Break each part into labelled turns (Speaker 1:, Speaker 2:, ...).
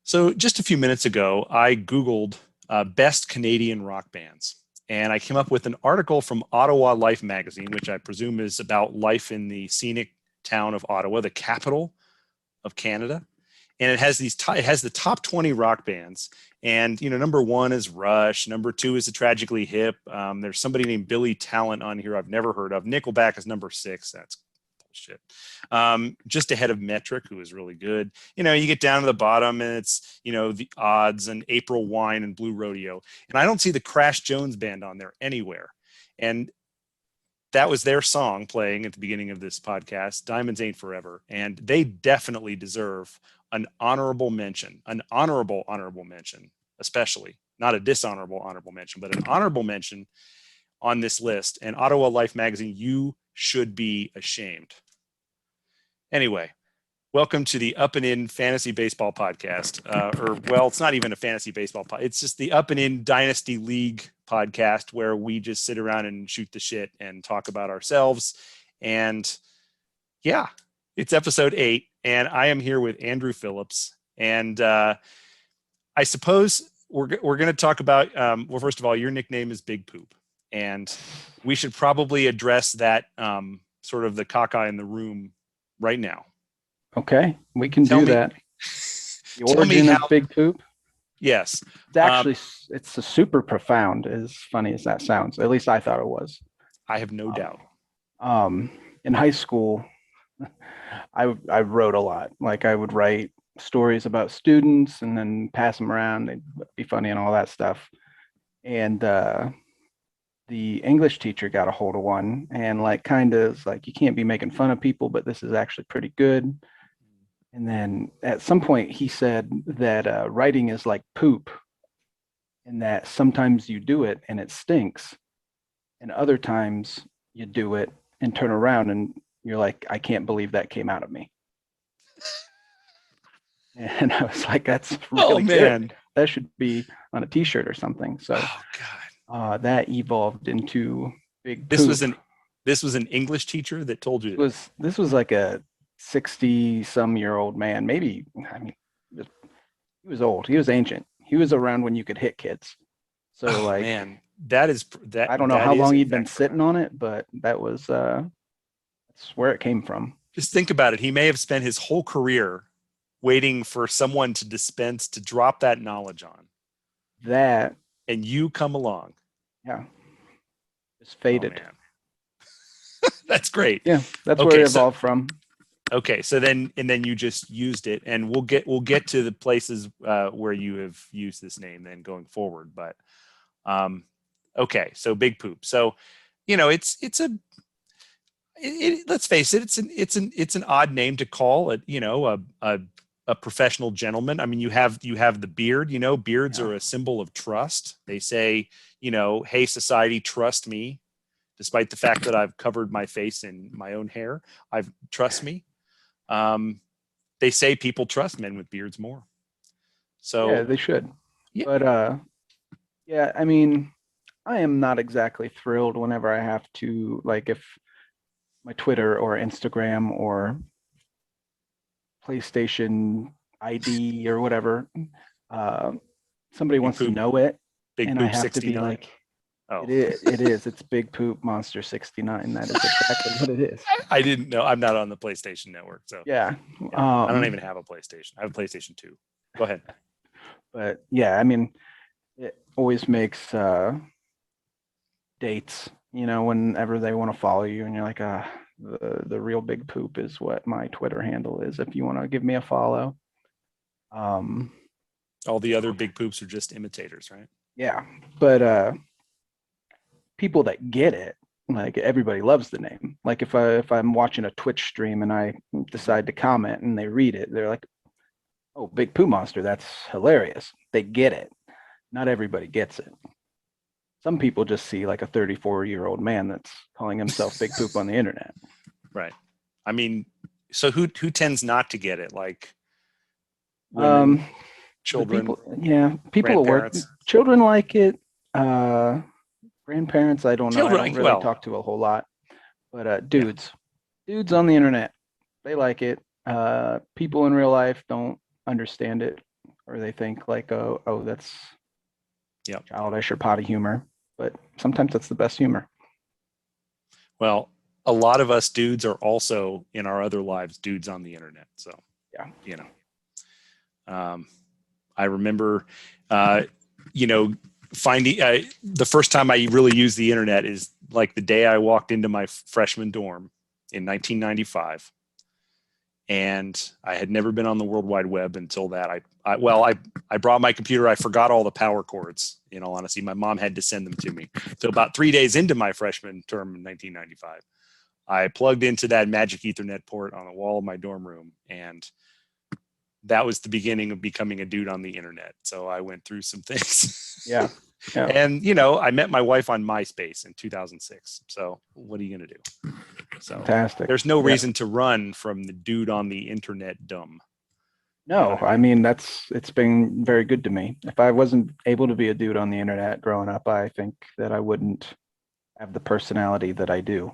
Speaker 1: So just a few minutes ago, I Googled best Canadian rock bands, and I came up with an article from Ottawa Life magazine, which I presume is about life in the scenic town of Ottawa, the capital of Canada. And it has it has the top 20 rock bands. And, number one is Rush. Number two is the Tragically Hip. There's somebody named Billy Talent on here I've never heard of. Nickelback is number 6. That's bullshit. Just ahead of Metric, who is really good. You get down to the bottom and it's, the Odds and April Wine and Blue Rodeo. And I don't see the Crash Jones Band on there anywhere. And that was their song playing at the beginning of this podcast, Diamonds Ain't Forever. And they definitely deserve an honorable mention, especially not a dishonorable honorable mention, but an honorable mention on this list. And Ottawa Life magazine, you should be ashamed. Anyway, welcome to the Up and In Fantasy Baseball podcast. It's not even a fantasy baseball podcast. It's just the Up and In Dynasty League podcast where we just sit around and shoot the shit and talk about ourselves. And yeah, it's episode 8. And I am here with Andrew Phillips. And I suppose we're going to talk about, first of all, your nickname is Big Poop. And we should probably address that sort of the caca in the room right now.
Speaker 2: Okay, we can do that. The origin of Big Poop?
Speaker 1: Yes.
Speaker 2: It's actually, it's a super profound, as funny as that sounds. At least I thought it was.
Speaker 1: I have no doubt.
Speaker 2: In high school, I wrote a lot. Like I would write stories about students and then pass them around. They'd be funny and all that stuff. And the English teacher got a hold of one and you can't be making fun of people, but this is actually pretty good. And then at some point he said that writing is like poop, and that sometimes you do it and it stinks, and other times you do it and turn around and you're like, I can't believe that came out of me. And I was like, that's really good. That should be on a t-shirt or something. So that evolved into Big Poop.
Speaker 1: This was an English teacher that told you
Speaker 2: this was like a 60-some-year-old man. Maybe, he was old. He was ancient. He was around when you could hit kids. So
Speaker 1: that
Speaker 2: I don't know how long he'd been sitting on it, but that's where it came from.
Speaker 1: Just think about it. He may have spent his whole career waiting for someone to drop that knowledge on
Speaker 2: that,
Speaker 1: and you come along.
Speaker 2: Yeah, just faded.
Speaker 1: That's great.
Speaker 2: Yeah, that's where it evolved from.
Speaker 1: Okay, so then you just used it, and we'll get to the places where you have used this name then going forward. But okay, so Big Poop. So let's face it, it's an odd name to call it. A professional gentleman. I mean, you have the beard. Beards are a symbol of trust. They say, hey society, trust me. Despite the fact that I've covered my face in my own hair, trust me. They say people trust men with beards more. So
Speaker 2: yeah, they should.
Speaker 1: Yeah.
Speaker 2: But yeah, I mean, I am not exactly thrilled whenever I have to, like, if my Twitter or Instagram or PlayStation ID or whatever, somebody wants to know it,
Speaker 1: Big
Speaker 2: and
Speaker 1: Poop
Speaker 2: I have
Speaker 1: 69.
Speaker 2: to be like,
Speaker 1: oh,
Speaker 2: it is. It's Big Poop Monster 69. That is exactly what it is.
Speaker 1: I didn't know. I'm not on the PlayStation Network, so
Speaker 2: yeah.
Speaker 1: I don't even have a PlayStation. I have a PlayStation 2. Go ahead.
Speaker 2: But yeah, I mean, it always makes dates, whenever they want to follow you, and you're like, the real Big Poop is what my Twitter handle is if you want to give me a follow.
Speaker 1: All the other Big Poops are just imitators, right?
Speaker 2: Yeah, but people that get it, like, everybody loves the name. Like if I'm watching a Twitch stream and I decide to comment and they read it, they're like, oh, Big Poo Monster, that's hilarious. They get it. Not everybody gets it. Some people just see like a 34-year-old man that's calling himself Big Poop on the internet.
Speaker 1: Right. I mean, so who tends not to get it? Like women, children,
Speaker 2: people at work. Children like it. Grandparents, I don't know. I don't really talk to a whole lot. But dudes on the internet, they like it. People in real life don't understand it or they think like, oh, that's
Speaker 1: Yep.
Speaker 2: childish or potty humor. But sometimes that's the best humor.
Speaker 1: Well, a lot of us dudes are also in our other lives dudes on the internet. So,
Speaker 2: Yeah.
Speaker 1: you know, I remember, finding the first time I really used the internet is like the day I walked into my freshman dorm in 1995. And I had never been on the World Wide Web until that. I brought my computer. I forgot all the power cords. In all honesty, my mom had to send them to me. So about 3 days into my freshman term in 1995, I plugged into that magic Ethernet port on the wall of my dorm room, and that was the beginning of becoming a dude on the internet. So I went through some things.
Speaker 2: Yeah. Yeah.
Speaker 1: And I met my wife on MySpace in 2006. So what are you going to do? So
Speaker 2: Fantastic.
Speaker 1: there's no reason to run from the dude on the internet dumb.
Speaker 2: No,
Speaker 1: You know what I
Speaker 2: I mean, it's been very good to me. If I wasn't able to be a dude on the internet growing up, I think that I wouldn't have the personality that I do.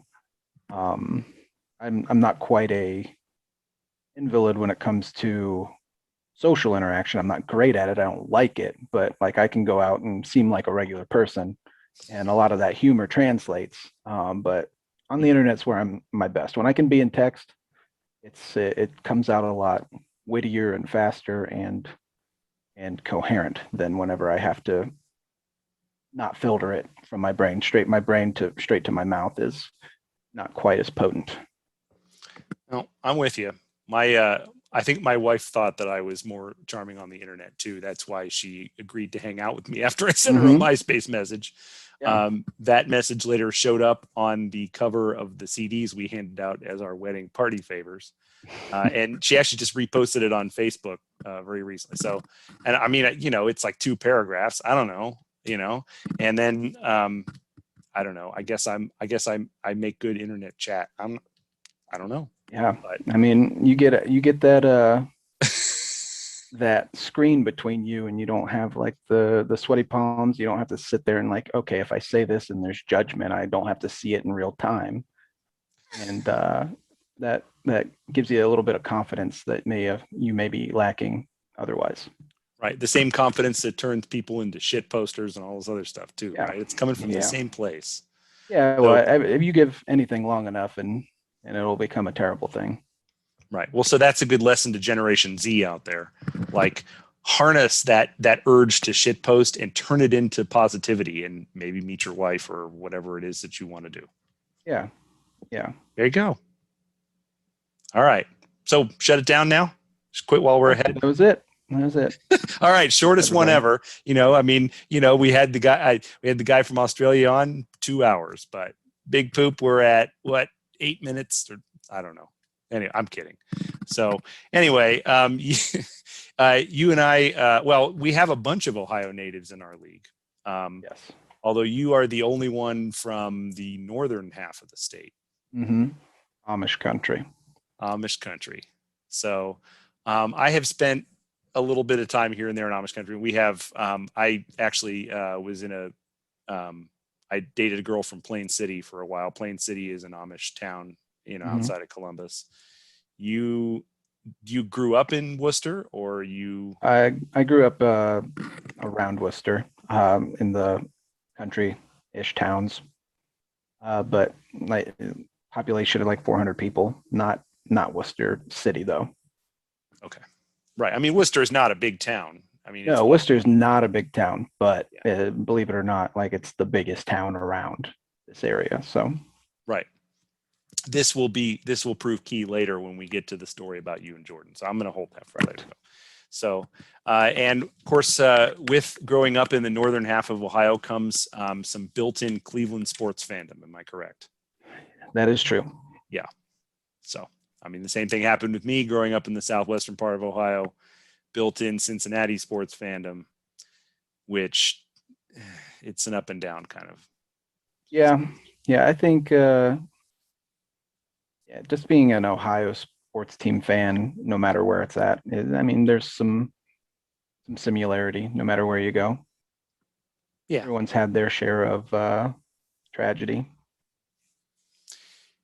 Speaker 2: Um, I'm not quite a invalid when it comes to social interaction. I'm not great at it. I don't like it, but like I can go out and seem like a regular person, and a lot of that humor translates. But on the internet's where I'm my best. When I can be in text, it comes out a lot wittier and faster and coherent than whenever I have to not filter it from my brain. My brain to straight to my mouth is not quite as potent.
Speaker 1: No, I'm with you. I think my wife thought that I was more charming on the internet too. That's why she agreed to hang out with me after I sent her a MySpace message.
Speaker 2: Yeah.
Speaker 1: That message later showed up on the cover of the CDs we handed out as our wedding party favors. And she actually just reposted it on Facebook very recently. So, and I mean, it's like 2 paragraphs. I don't know, and then I don't know. I guess I make good internet chat. I don't know.
Speaker 2: Yeah.
Speaker 1: But
Speaker 2: I mean, you get that that screen between you, and you don't have like the sweaty palms. You don't have to sit there and like, okay, if I say this and there's judgment, I don't have to see it in real time. And that gives you a little bit of confidence that you may be lacking otherwise.
Speaker 1: right, the same confidence that turns people into shit posters and all this other stuff too.
Speaker 2: Yeah.
Speaker 1: Right, it's coming from the
Speaker 2: Yeah.
Speaker 1: same place.
Speaker 2: Yeah.
Speaker 1: So,
Speaker 2: Well, if you give anything long enough, and it'll become a terrible thing.
Speaker 1: right. Well, so that's a good lesson to Generation Z out there. Like, harness that urge to shit post and turn it into positivity, and maybe meet your wife or whatever it is that you want to do.
Speaker 2: Yeah. Yeah.
Speaker 1: There you go. All right. So shut it down now. Just quit while we're ahead.
Speaker 2: That was it. That was it.
Speaker 1: All right, shortest one ever. I mean, we had the guy from Australia on 2 hours, but Big Poop, we're at what, 8 minutes, or I don't know. Anyway, I'm kidding. So anyway, you and I, well, we have a bunch of Ohio natives in our league.
Speaker 2: Yes.
Speaker 1: Although you are the only one from the northern half of the state.
Speaker 2: Mm-hmm. Amish country.
Speaker 1: Amish country. So I have spent a little bit of time here and there in Amish country. We have, I actually was I dated a girl from Plain City for a while. Plain City is an Amish town, outside of Columbus. You grew up in Worcester, or you?
Speaker 2: I grew up around Worcester, in the country-ish towns, but like population of like 400 people. Not Worcester City though.
Speaker 1: Okay, right. I mean, Worcester is not a big town. I mean,
Speaker 2: No, Worcester is not a big town, but
Speaker 1: Yeah.
Speaker 2: believe it or not, like it's the biggest town around this area. So
Speaker 1: Right. This will prove key later when we get to the story about you and Jordan. So I'm going to hold that for later. So, and of course, with growing up in the northern half of Ohio comes some built-in Cleveland sports fandom. Am I correct?
Speaker 2: that is true.
Speaker 1: Yeah. So, I mean, the same thing happened with me growing up in the southwestern part of Ohio, built-in Cincinnati sports fandom, which it's an up and down kind of.
Speaker 2: Yeah. Yeah. I think, just being an Ohio sports team fan, no matter where it's at, I mean, there's some similarity no matter where you go.
Speaker 1: Yeah.
Speaker 2: Everyone's had their share of tragedy.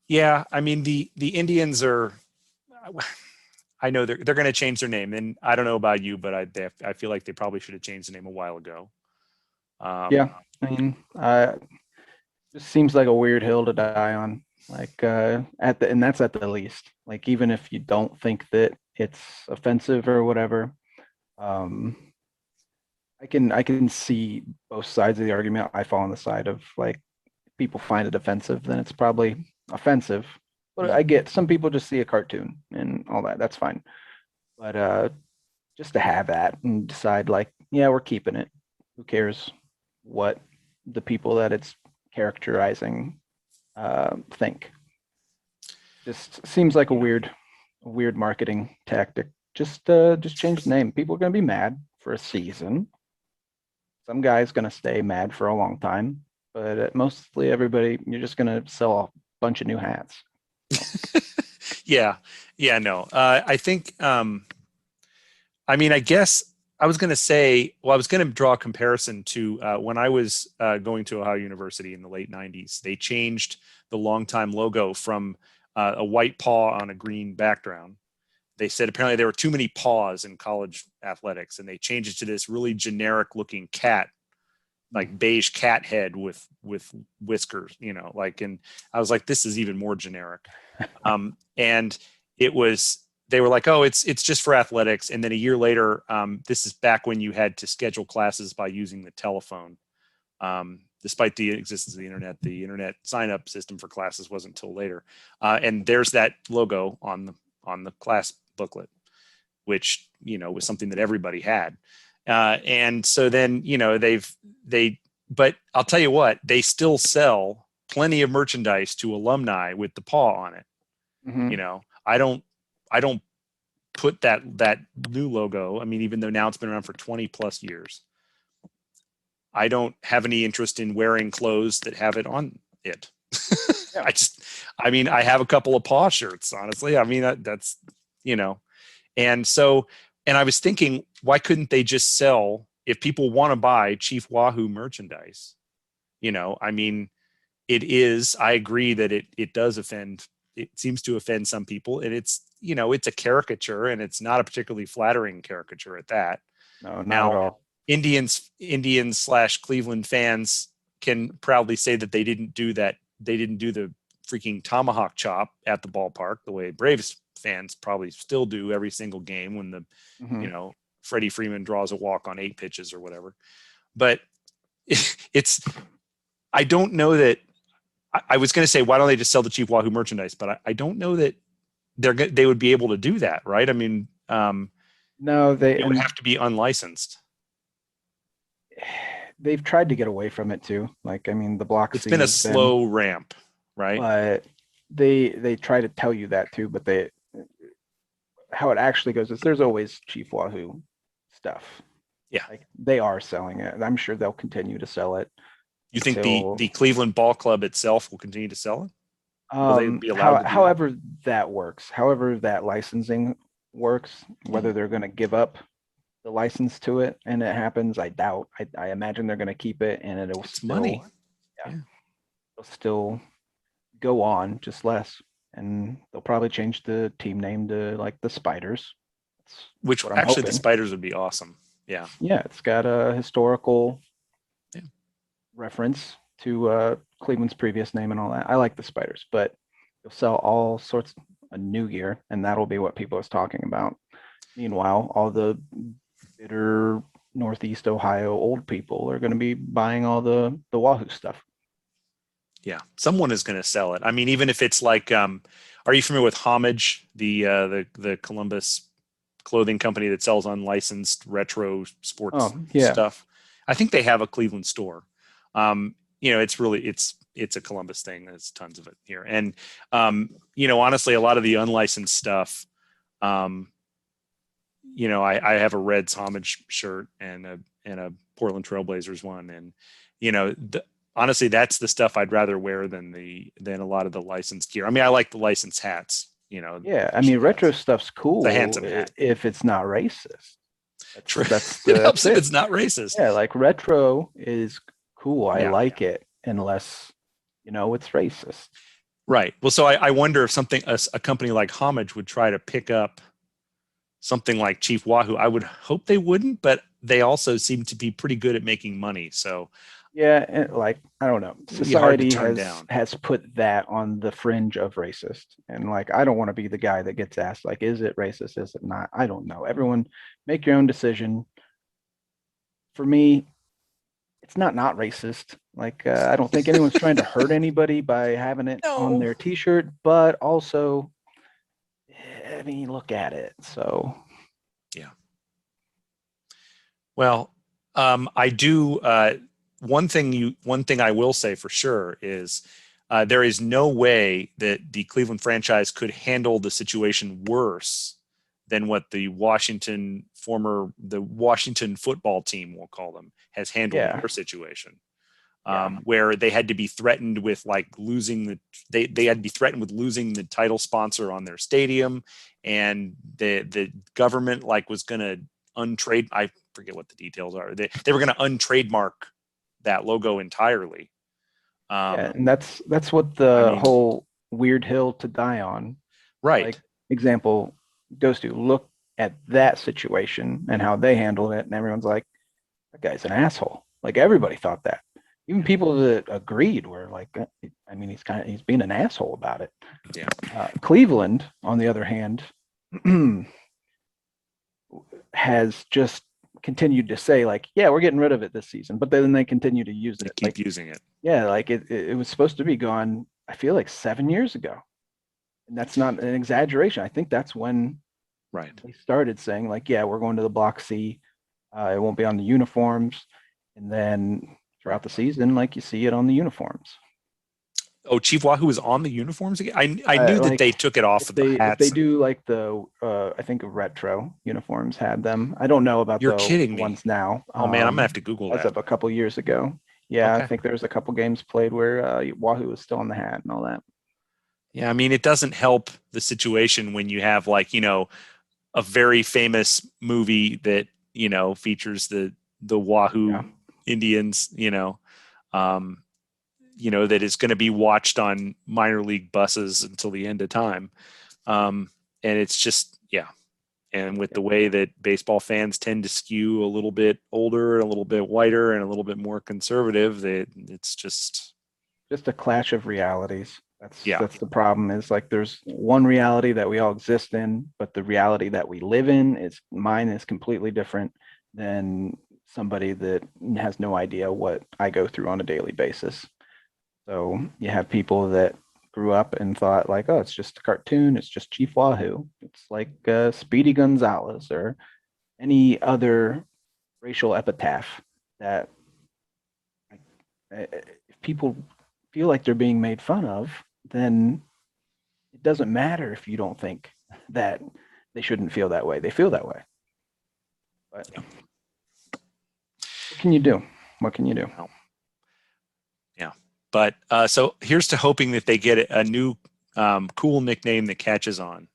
Speaker 1: Yeah. I mean, the Indians are, I know they're going to change their name, and I don't know about you, but I feel like they probably should have changed the name a while ago.
Speaker 2: Yeah, I mean, just seems like a weird hill to die on. Like and that's at the least. Like even if you don't think that it's offensive or whatever, um, I can see both sides of the argument. I fall on the side of like people find it offensive, then it's probably offensive. But I get some people just see a cartoon and all that. That's fine. But just to have that and decide like, yeah, we're keeping it. Who cares what the people that it's characterizing think? Just seems like a weird marketing tactic. Just change the name. People are gonna be mad for a season. Some guy's gonna stay mad for a long time, but mostly everybody, you're just gonna sell a bunch of new hats.
Speaker 1: Yeah, no. I think. I mean, I guess I was going to say. Well, I was going to draw a comparison to when I was going to Ohio University in the late '90s. They changed the longtime logo from a white paw on a green background. They said apparently there were too many paws in college athletics, and they changed it to this really generic-looking cat, like beige cat head with whiskers, like. And I was like, this is even more generic. And they were like, oh, it's just for athletics. And then a year later, this is back when you had to schedule classes by using the telephone. Despite the existence of the internet sign-up system for classes wasn't until later. And there's that logo on the class booklet, which, was something that everybody had. And so then, but I'll tell you what, they still sell plenty of merchandise to alumni with the paw on it.
Speaker 2: Mm-hmm.
Speaker 1: I don't put that new logo. I mean, even though now it's been around for 20 plus years, I don't have any interest in wearing clothes that have it on it.
Speaker 2: Yeah.
Speaker 1: I have a couple of paw shirts, honestly. I mean, that's, and so, and I was thinking, why couldn't they just sell, if people want to buy Chief Wahoo merchandise? I mean, I agree that it does offend. It seems to offend some people, and it's a caricature, and it's not a particularly flattering caricature at that.
Speaker 2: No, not at all.
Speaker 1: Indians / Cleveland fans can proudly say that they didn't do that. They didn't do the freaking tomahawk chop at the ballpark the way Braves fans probably still do every single game when the Freddie Freeman draws a walk on 8 pitches or whatever. But I don't know that. I was going to say, why don't they just sell the Chief Wahoo merchandise? But I don't know that they would be able to do that, right? I mean,
Speaker 2: no,
Speaker 1: it would have to be unlicensed.
Speaker 2: They've tried to get away from it too. Like, I mean, the block.
Speaker 1: It's been a slow ramp, right?
Speaker 2: But they try to tell you that too. But how it actually goes is there's always Chief Wahoo stuff.
Speaker 1: Yeah,
Speaker 2: like they are selling it. I'm sure they'll continue to sell it.
Speaker 1: You think the Cleveland Ball Club itself will continue to sell it? Will they be allowed
Speaker 2: however that works, however that licensing works, whether they're going to give up the license to it and it happens, I doubt. I imagine they're going to keep it, and it's still
Speaker 1: money.
Speaker 2: Yeah, it'll still go on, just less, and they'll probably change the team name to like the Spiders.
Speaker 1: Which actually the Spiders would be awesome. Yeah.
Speaker 2: Yeah, it's got a historical reference to Cleveland's previous name and all that. I like the Spiders, but you'll sell all sorts of new gear, and that'll be what people is talking about. Meanwhile, all the bitter Northeast Ohio old people are going to be buying all the Wahoo stuff.
Speaker 1: Yeah, someone is going to sell it. I mean, even if it's like, are you familiar with Homage, the Columbus clothing company that sells unlicensed retro sports stuff? I think they have a Cleveland store. It's a Columbus thing. There's tons of it here. And, honestly, a lot of the unlicensed stuff, I have a Reds Homage shirt and a Portland Trailblazers one. And, honestly, that's the stuff I'd rather wear than a lot of the licensed gear. I mean, I like the licensed hats,
Speaker 2: Yeah. I mean, retro stuff's cool.
Speaker 1: It's a handsome hat.
Speaker 2: If it's not racist.
Speaker 1: True. It helps if it's not racist.
Speaker 2: Yeah. Like retro is cool. I like it unless, it's racist.
Speaker 1: Right. Well, so I wonder if a company like Homage would try to pick up something like Chief Wahoo. I would hope they wouldn't, but they also seem to be pretty good at making money. So
Speaker 2: Yeah, and like I don't know,
Speaker 1: it'd be hard to
Speaker 2: society
Speaker 1: turn
Speaker 2: has
Speaker 1: down.
Speaker 2: has put that on the fringe of racist, and like I don't want to be the guy that gets asked like, is it racist? Is it not? I don't know. Everyone make your own decision. For me, it's not racist. Like I don't think anyone's trying to hurt anybody by having it on
Speaker 1: No.
Speaker 2: their T-shirt, but also, I mean, look at it. So
Speaker 1: Yeah. Well, I do. One thing I will say for sure is there is no way that the Cleveland franchise could handle the situation worse than what the Washington football team, we'll call them, has handled
Speaker 2: yeah,
Speaker 1: their situation.
Speaker 2: yeah,
Speaker 1: Where they had to be threatened with like losing they had to be threatened with losing the title sponsor on their stadium, and the government like was going to untrade. I forget what the details are. They were going to untrademark that logo entirely.
Speaker 2: yeah,
Speaker 1: Um,
Speaker 2: and that's what
Speaker 1: I
Speaker 2: the
Speaker 1: mean,
Speaker 2: whole weird hill to die on. Like
Speaker 1: right.
Speaker 2: example goes to look at that situation and how they handled it, and everyone's like, that guy's an asshole. Like everybody thought that. Even people that agreed were like, I mean, he's being an asshole about it.
Speaker 1: Yeah.
Speaker 2: Cleveland, on the other hand, has just continued to say like, yeah, we're getting rid of it this season, but then they continue to use
Speaker 1: They
Speaker 2: it.
Speaker 1: keep
Speaker 2: Like,
Speaker 1: using it.
Speaker 2: yeah, like it was supposed to be gone. I feel like 7 years ago, and that's not an exaggeration. I think that's when
Speaker 1: Right.
Speaker 2: they started saying like, yeah, we're going to the Block C. It won't be on the uniforms, and then throughout the season, like you see it on the uniforms.
Speaker 1: Oh, Chief Wahoo is on the uniforms again. I knew that they
Speaker 2: Like
Speaker 1: took it off of the
Speaker 2: if they
Speaker 1: hats.
Speaker 2: do like the I think retro uniforms had them. I don't know about
Speaker 1: You're
Speaker 2: the
Speaker 1: kidding me.
Speaker 2: ones now.
Speaker 1: Oh man, I'm gonna have to Google
Speaker 2: As
Speaker 1: that.
Speaker 2: of a couple years ago. Yeah, I
Speaker 1: Okay.
Speaker 2: think there was a couple games played where Wahoo was still on the hat and all that.
Speaker 1: Yeah, I mean, it doesn't help the situation when you have like, a very famous movie that, features the
Speaker 2: Yeah,
Speaker 1: Wahoo Indians, um, that is going to be watched on minor league buses until the end of time. And it's just, yeah. And with
Speaker 2: yeah,
Speaker 1: the way that baseball fans tend to skew a little bit older, and a little bit whiter, and a little bit more conservative, that it's just,
Speaker 2: just a clash of realities.
Speaker 1: yeah,
Speaker 2: That's the problem. Is like there's one reality that we all exist in, but the reality that we live in is mine is completely different than somebody that has no idea what I go through on a daily basis. So you have people that grew up and thought like, oh, it's just a cartoon. It's just Chief Wahoo. It's like Speedy Gonzalez or any other racial epitaph that if people feel like they're being made fun of, then it doesn't matter if you don't think that they shouldn't feel that way. They feel that way. But
Speaker 1: yeah,
Speaker 2: what can you do? What can you do?
Speaker 1: well, yeah. But so here's to hoping that they get a new cool nickname that catches on.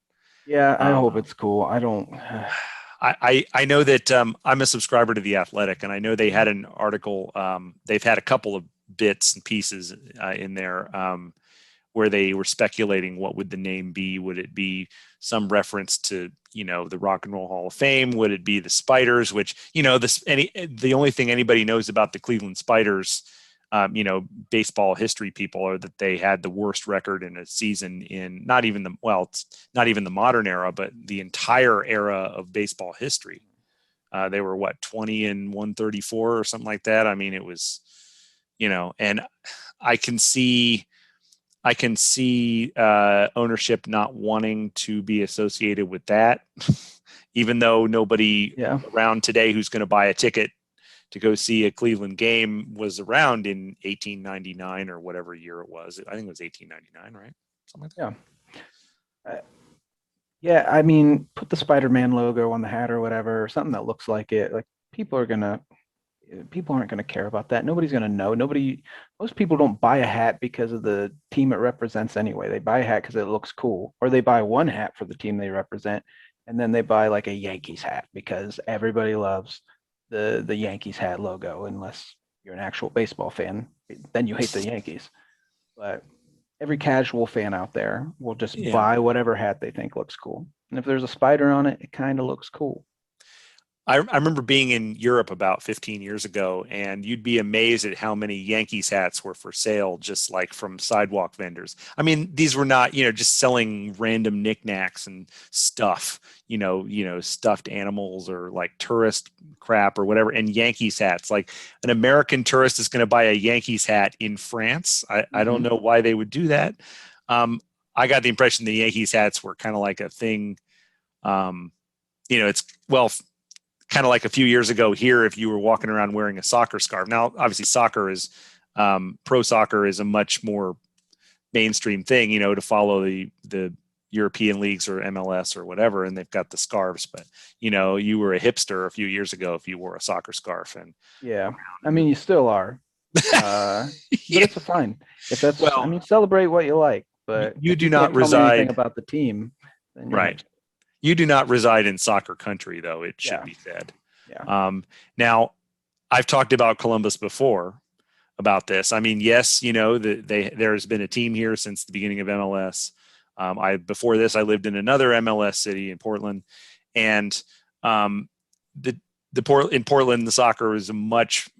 Speaker 2: Yeah, I
Speaker 1: Um,
Speaker 2: hope it's cool. I don't.
Speaker 1: I know that I'm a subscriber to The Athletic, and I know they had an article. They've had a couple of bits and pieces in there where they were speculating what would the name be. Would it be some reference to the Rock and Roll Hall of Fame? Would it be the Spiders? Which the only thing anybody knows about the Cleveland Spiders, baseball history people, are that they had the worst record in a season in it's not even the modern era, but the entire era of baseball history. They were what, 20 and 134 or something like that. I mean, it was, and I can see ownership not wanting to be associated with that, even though nobody
Speaker 2: Yeah,
Speaker 1: around today who's going to buy a ticket to go see a Cleveland game was around in 1899 or whatever year it was. I think it was 1899, right? Something like that.
Speaker 2: yeah. Yeah, I mean, put the Spider-Man logo on the hat or whatever, or something that looks like it. Like people aren't gonna care about that. Nobody's gonna know. Most people don't buy a hat because of the team it represents anyway. They buy a hat because it looks cool, or they buy one hat for the team they represent, and then they buy like a Yankees hat because everybody loves the Yankees hat logo, unless you're an actual baseball fan. Then you hate the Yankees. But every casual fan out there will just
Speaker 1: Yeah.
Speaker 2: buy whatever hat they think looks cool. And if there's a spider on it, it kind of looks cool.
Speaker 1: I remember being in Europe about 15 years ago, and you'd be amazed at how many Yankees hats were for sale, just like from sidewalk vendors. I mean, these were not, just selling random knickknacks and stuff, stuffed animals or like tourist crap or whatever, and Yankees hats. Like an American tourist is going to buy a Yankees hat in France. I don't know why they would do that. I got the impression the Yankees hats were kind of like a thing. It's kind of like a few years ago here, if you were walking around wearing a soccer scarf. Now, obviously, pro soccer is a much more mainstream thing, to follow the European leagues or MLS or whatever, and they've got the scarves. But you were a hipster a few years ago if you wore a soccer scarf. And
Speaker 2: yeah, I mean, you still are, but it's fine if that's. I mean, celebrate what you like, but
Speaker 1: you do not reside
Speaker 2: about the team, then
Speaker 1: right. You do not reside in soccer country, though, it should be said.
Speaker 2: Yeah.
Speaker 1: Now, I've talked about Columbus before about this. I mean, yes, there's been a team here since the beginning of MLS. Before this, I lived in another MLS city in Portland, and in Portland, the soccer is a much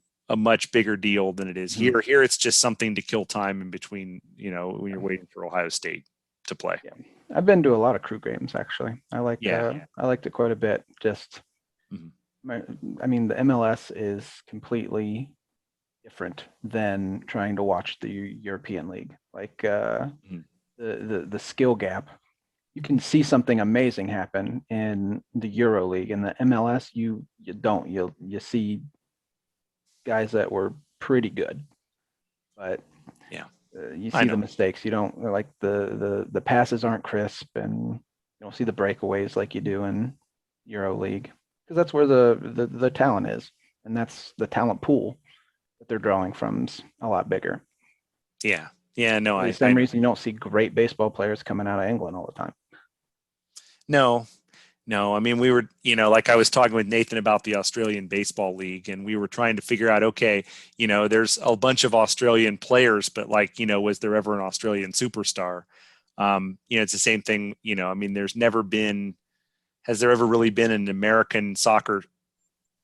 Speaker 1: bigger deal than it is here. Here, it's just something to kill time in between, when you're waiting for Ohio State to play.
Speaker 2: Yeah. I've been to a lot of crew games, actually. I liked it quite a bit. Just, I mean, the MLS is completely different than trying to watch the European League. Like the skill gap, you can see something amazing happen in the Euro League. In the MLS, you don't. You see guys that were pretty good, but you see the mistakes. You don't like the passes aren't crisp, and you don't see the breakaways like you do in Euro League, because that's where the talent is, and that's the talent pool that they're drawing from is a lot bigger.
Speaker 1: Yeah. No,
Speaker 2: for the same reason you don't see great baseball players coming out of England all the time.
Speaker 1: No, I mean, we were, like I was talking with Nathan about the Australian Baseball League, and we were trying to figure out, okay, there's a bunch of Australian players, but was there ever an Australian superstar? It's the same thing, I mean, has there ever really been an American soccer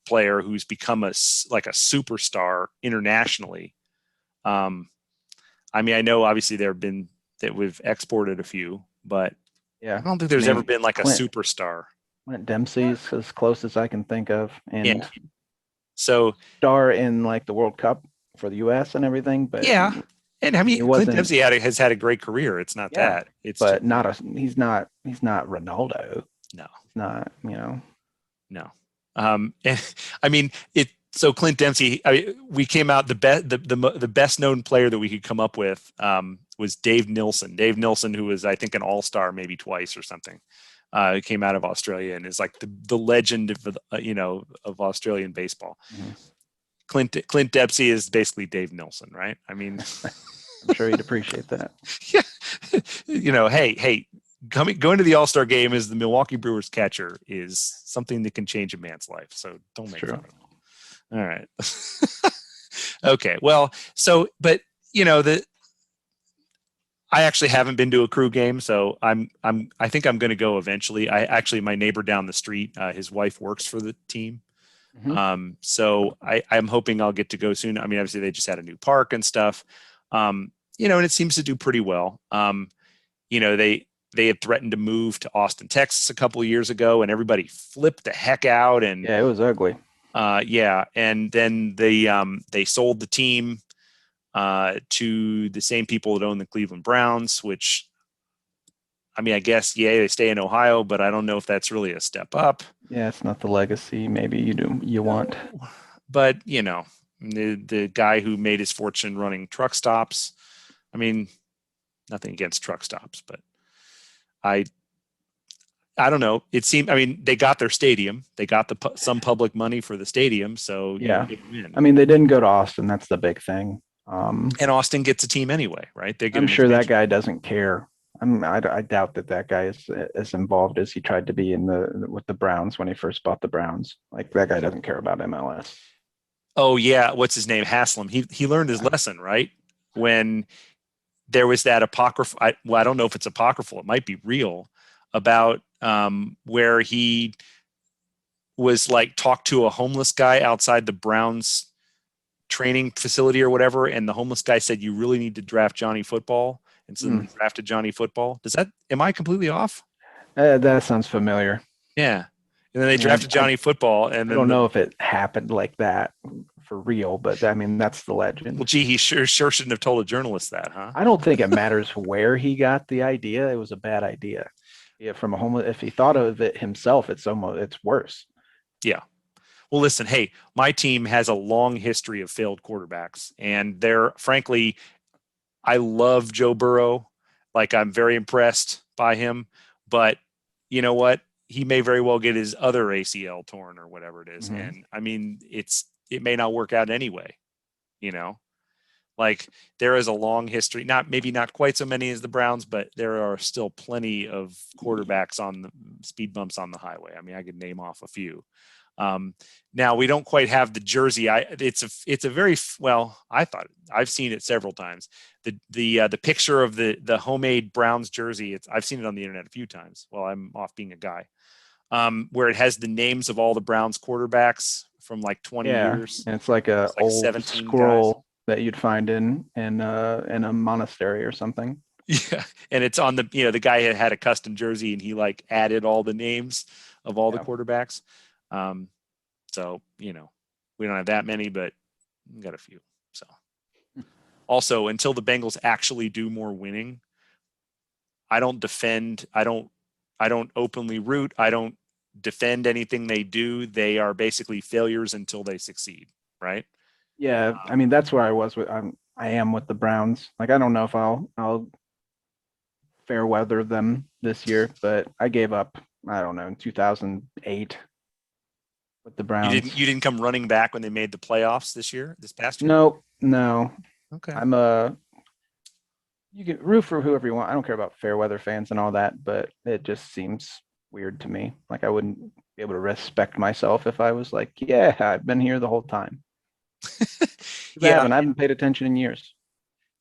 Speaker 1: player who's become a superstar internationally? I mean, I know obviously there have been that we've exported a few, but I don't think there's ever been a superstar.
Speaker 2: Clint Dempsey's as close as I can think of, and
Speaker 1: so
Speaker 2: star in the World Cup for the U.S. and everything. But
Speaker 1: and I mean, Clint Dempsey has had a great career. It's not that. It's
Speaker 2: but he's not Ronaldo.
Speaker 1: No,
Speaker 2: he's not.
Speaker 1: No. I mean it. So Clint Dempsey, we came out the best known player that we could come up with was Dave Nilsson. Dave Nilsson, who was I think an all-star maybe twice or something, came out of Australia and is like the legend of of Australian baseball. Mm-hmm. Clint Dempsey is basically Dave Nilsson, right? I mean,
Speaker 2: I'm sure he'd appreciate that.
Speaker 1: Hey. Going to the All-Star game as the Milwaukee Brewers catcher is something that can change a man's life. So don't make fun of it. All right. Okay. Well, but I actually haven't been to a crew game, so I think I'm going to go eventually. My neighbor down the street, his wife works for the team. Mm-hmm. So I'm hoping I'll get to go soon. I mean, obviously they just had a new park and stuff. And it seems to do pretty well. They had threatened to move to Austin, Texas a couple of years ago, and everybody flipped the heck out. And
Speaker 2: it was ugly.
Speaker 1: And then they sold the team to the same people that own the Cleveland Browns, which, I mean, I guess, they stay in Ohio, but I don't know if that's really a step up.
Speaker 2: Yeah, it's not the legacy maybe you want.
Speaker 1: But, the guy who made his fortune running truck stops, I mean, nothing against truck stops, but I don't know. It seemed, I mean, they got their stadium. They got some public money for the stadium. So
Speaker 2: I mean, they didn't go to Austin. That's the big thing.
Speaker 1: And Austin gets a team anyway, right?
Speaker 2: I'm sure that guy doesn't care. I doubt that guy is as involved as he tried to be with the Browns when he first bought the Browns. Like, that guy doesn't care about MLS.
Speaker 1: Oh yeah, what's his name? Haslam. He learned his lesson, right? When there was that apocryphal. I don't know if it's apocryphal. It might be real, about where he was like talked to a homeless guy outside the Browns training facility or whatever, and the homeless guy said, "You really need to draft Johnny Football," and so then drafted Johnny Football. Am I completely off?
Speaker 2: That sounds familiar.
Speaker 1: Yeah. And then they
Speaker 2: I mean,
Speaker 1: drafted Johnny Football, and
Speaker 2: I
Speaker 1: then
Speaker 2: don't know if it happened like that for real, but I mean, that's the legend.
Speaker 1: well, gee, he sure shouldn't have told a journalist that, huh?
Speaker 2: I don't think it matters where he got the idea. It was a bad idea. Yeah, from a homeless. If he thought of it himself, it's worse.
Speaker 1: Yeah. Well, listen, hey, my team has a long history of failed quarterbacks, and they're frankly, I love Joe Burrow. Like, I'm very impressed by him, but you know what? He may very well get his other ACL torn or whatever it is.
Speaker 2: Mhm.
Speaker 1: And I mean, it may not work out anyway, you know? Like, there is a long history, maybe not quite so many as the Browns, but there are still plenty of quarterbacks on the speed bumps on the highway. I mean, I could name off a few. Now we don't quite have the jersey. It's a very well. I thought I've seen it several times. The picture of the homemade Browns jersey. I've seen it on the internet a few times while I'm off being a guy. Where it has the names of all the Browns quarterbacks from like 20 years.
Speaker 2: And it's like a
Speaker 1: like
Speaker 2: old
Speaker 1: 17
Speaker 2: scroll
Speaker 1: guys.
Speaker 2: that you'd find in a monastery or something.
Speaker 1: Yeah, and it's on the guy had a custom jersey and he like added all the names of all the
Speaker 2: Yeah.
Speaker 1: quarterbacks. So we don't have that many, but we got a few. So also, until the Bengals actually do more winning, I don't defend. I don't openly root. I don't defend anything they do. They are basically failures until they succeed. Right.
Speaker 2: Yeah, I mean that's where I was with I am with the Browns. Like I don't know if I'll fair weather them this year, but I gave up, I don't know, in 2008 with the Browns.
Speaker 1: You didn't come running back when they made the playoffs this past year?
Speaker 2: No.
Speaker 1: Okay.
Speaker 2: I'm a You can root for whoever you want. I don't care about fair weather fans and all that, but it just seems weird to me. Like I wouldn't be able to respect myself if I was like, yeah, I've been here the whole time. I
Speaker 1: Yeah.
Speaker 2: haven't. I haven't paid attention in years.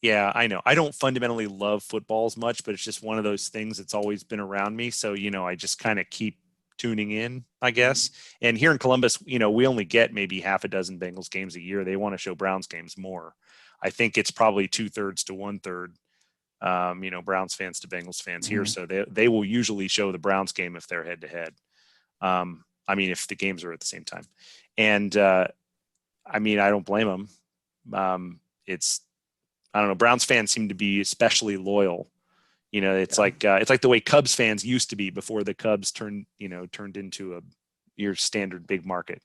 Speaker 1: Yeah, I know. I don't fundamentally love football as much, but it's just one of those things that's always been around me. So, I just kind of keep tuning in, I guess. And here in Columbus, we only get maybe half a dozen Bengals games a year. They want to show Browns games more. I think it's probably 2/3 to 1/3, Browns fans to Bengals fans here. So they will usually show the Browns game if they're head to head. I mean, if the games are at the same time. And I mean, I don't blame them. I don't know. Browns fans seem to be especially loyal. It's like the way Cubs fans used to be before the Cubs turned into your standard big market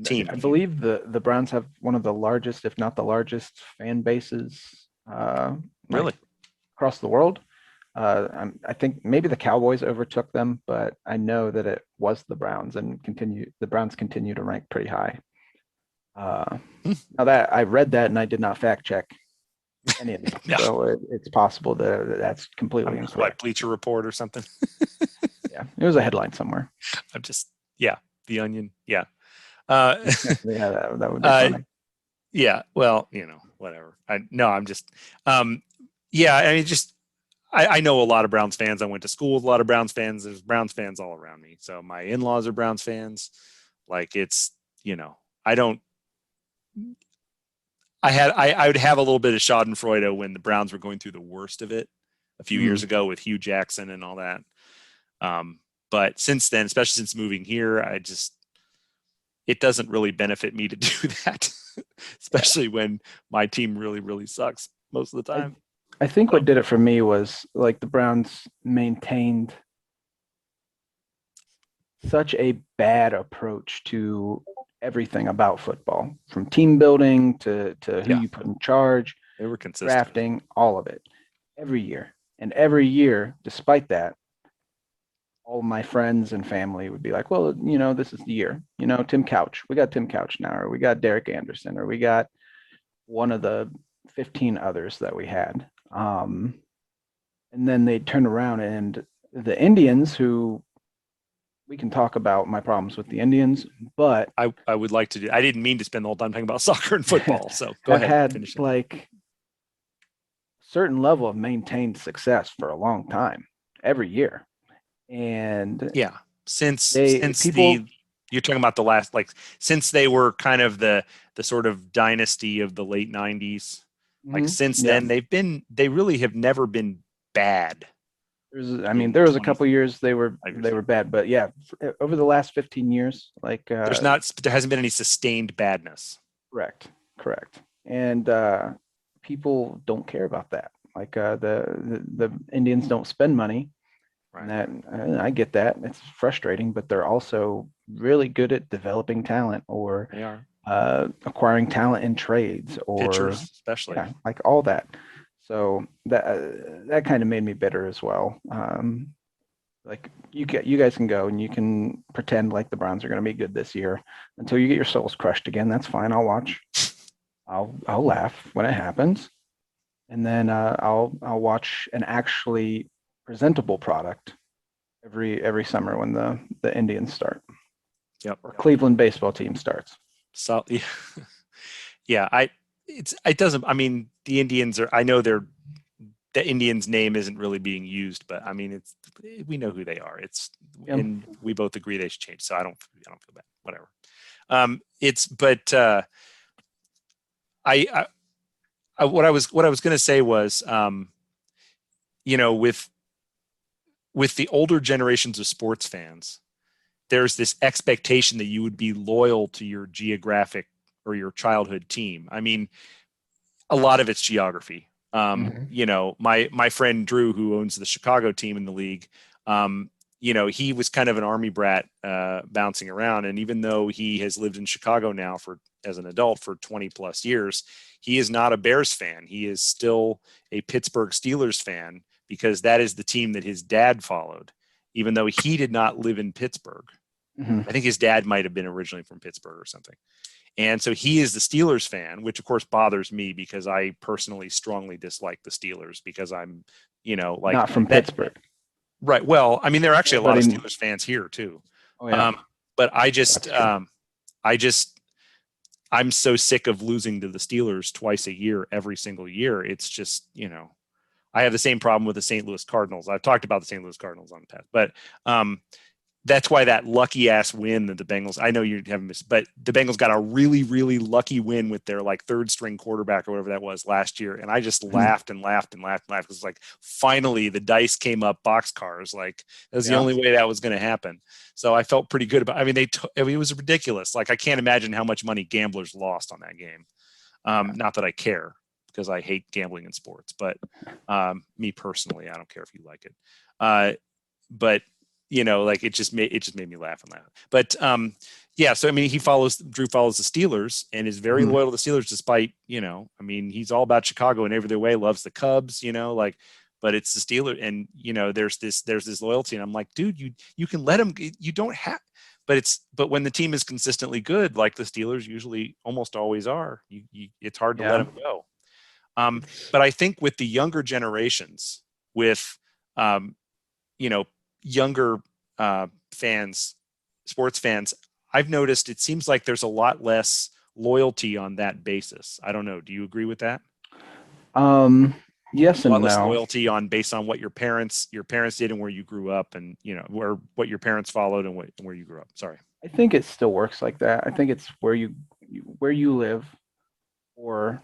Speaker 1: team.
Speaker 2: I believe the Browns have one of the largest, if not the largest, fan bases
Speaker 1: Really?
Speaker 2: across the world. I think maybe the Cowboys overtook them, but I know that it was the Browns and the Browns continue to rank pretty high. Now that I read that and I did not fact check any of it,
Speaker 1: No.
Speaker 2: so it's possible that that's completely incorrect.
Speaker 1: Like Bleacher Report or something.
Speaker 2: Yeah, it was a headline somewhere.
Speaker 1: The Onion. Yeah.
Speaker 2: Yeah, that would be funny.
Speaker 1: Yeah. Well, whatever. I'm just, yeah. I mean, I know a lot of Browns fans. I went to school with a lot of Browns fans. There's Browns fans all around me. So my in-laws are Browns fans. Like I would have a little bit of schadenfreude when the Browns were going through the worst of it a few years ago with Hugh Jackson and all that. But since then, especially since moving here, it doesn't really benefit me to do that, especially when my team really, really sucks most of the time.
Speaker 2: I think what did it for me was like the Browns maintained such a bad approach to everything about football, from team building to who you put in charge.
Speaker 1: They were consistent.
Speaker 2: Drafting, all of it, every year. And every year, despite that, all of my friends and family would be like, well, this is the year. Tim Couch. We got Tim Couch now, or we got Derek Anderson, or we got one of the 15 others that we had. And then they'd turn around and the Indians, who we can talk about my problems with the Indians, but
Speaker 1: I would like to do. I didn't mean to spend the whole time talking about soccer and football. So go ahead.
Speaker 2: Had
Speaker 1: finish it.
Speaker 2: Like certain level of maintained success for a long time, every year. And
Speaker 1: Yeah.
Speaker 2: they
Speaker 1: Since
Speaker 2: people,
Speaker 1: the you're talking about the last, like, since they were kind of the sort of dynasty of the late 90s, like
Speaker 2: mhm,
Speaker 1: since
Speaker 2: yeah.
Speaker 1: then they really have never been bad
Speaker 2: I mean,
Speaker 1: in
Speaker 2: there was a
Speaker 1: 25
Speaker 2: couple years they
Speaker 1: years.
Speaker 2: were bad, but yeah, over the last 15 years, like
Speaker 1: There hasn't been any sustained badness.
Speaker 2: correct, correct. And people don't care about that. Like the Indians don't spend money, and
Speaker 1: Right.
Speaker 2: that I get that. It's frustrating, but they're also really good at developing talent or
Speaker 1: They are.
Speaker 2: acquiring talent in trades or
Speaker 1: Pitchers, especially.
Speaker 2: yeah, like all that. So that kind of made me bitter as well. Like you guys can go and you can pretend like the Browns are going to be good this year until you get your souls crushed again. That's fine. I'll watch. I'll laugh when it happens, and then I'll watch an actually presentable product every summer when the Indians start
Speaker 1: Yep.
Speaker 2: or Cleveland baseball team starts.
Speaker 1: So yeah, yeah, it doesn't, I mean, the Indians are, I know they're, the Indians name isn't really being used, but I mean, it's, we know who they are. It's,
Speaker 2: Yeah.
Speaker 1: and we both agree they should change. So I don't feel bad. Whatever. It's, but I, what I was going to say was, you know, with the older generations of sports fans, there's this expectation that you would be loyal to your geographic or your childhood team. I mean, a lot of it's geography.
Speaker 2: Mhm.
Speaker 1: You know, my friend Drew, who owns the Chicago team in the league, you know, he was kind of an army brat, bouncing around, and even though he has lived in Chicago now for as an adult for 20 plus years, he is not a Bears fan. He is still a Pittsburgh Steelers fan because that is the team that his dad followed, even though he did not live in Pittsburgh.
Speaker 2: Mhm.
Speaker 1: I think his dad might have been originally from Pittsburgh or something. And so he is the Steelers fan, which of course bothers me because I personally strongly dislike the Steelers because I'm, you know, like
Speaker 2: Not from
Speaker 1: that.
Speaker 2: Pittsburgh.
Speaker 1: Right. Well, I mean, there are actually a lot of
Speaker 2: Everybody.
Speaker 1: Steelers fans here too.
Speaker 2: Oh yeah,
Speaker 1: Um, but
Speaker 2: that's true.
Speaker 1: I just, I'm so sick of losing to the Steelers twice a year, every single year. It's just, you know, I have the same problem with the St. Louis Cardinals. I've talked about the St. Louis Cardinals on the past, but that's why that lucky ass win that the Bengals, I know you haven't missed, but the Bengals got a really, really lucky win with their like third string quarterback or whatever that was last year. And I just
Speaker 2: Mhm.
Speaker 1: laughed and laughed and laughed and laughed. It was like, finally the dice came up boxcars. Like that was the
Speaker 2: Yeah.
Speaker 1: only way that was going to happen. So I felt pretty good about, I mean, I mean, it was ridiculous. Like I can't imagine how much money gamblers lost on that game.
Speaker 2: Yeah.
Speaker 1: Not that I care because I hate gambling in sports, but me personally, I don't care if you like it. But you know, like it just made me laugh and laugh. But yeah, so I mean, Drew follows the Steelers and is very
Speaker 2: Mhm.
Speaker 1: loyal to the Steelers, despite, you know, I mean, he's all about Chicago in every other way, loves the Cubs, you know, like, but it's the Steelers, and you know, there's this loyalty, and I'm like, dude, you can let him, you don't have. But when the team is consistently good, like the Steelers usually almost always are, it's hard to let
Speaker 2: Yeah.
Speaker 1: them go.
Speaker 2: It's
Speaker 1: But I think with the younger generations, with um, you know, younger fans, sports fans, I've noticed it seems like there's a lot less loyalty on that basis. I don't know. Do you agree with that?
Speaker 2: um yes
Speaker 1: A lot
Speaker 2: and
Speaker 1: less
Speaker 2: no.
Speaker 1: loyalty on based on what your parents did and where you grew up, and you know where what your parents followed and where you grew up. Sorry.
Speaker 2: I think it still works like that. I think it's where you live or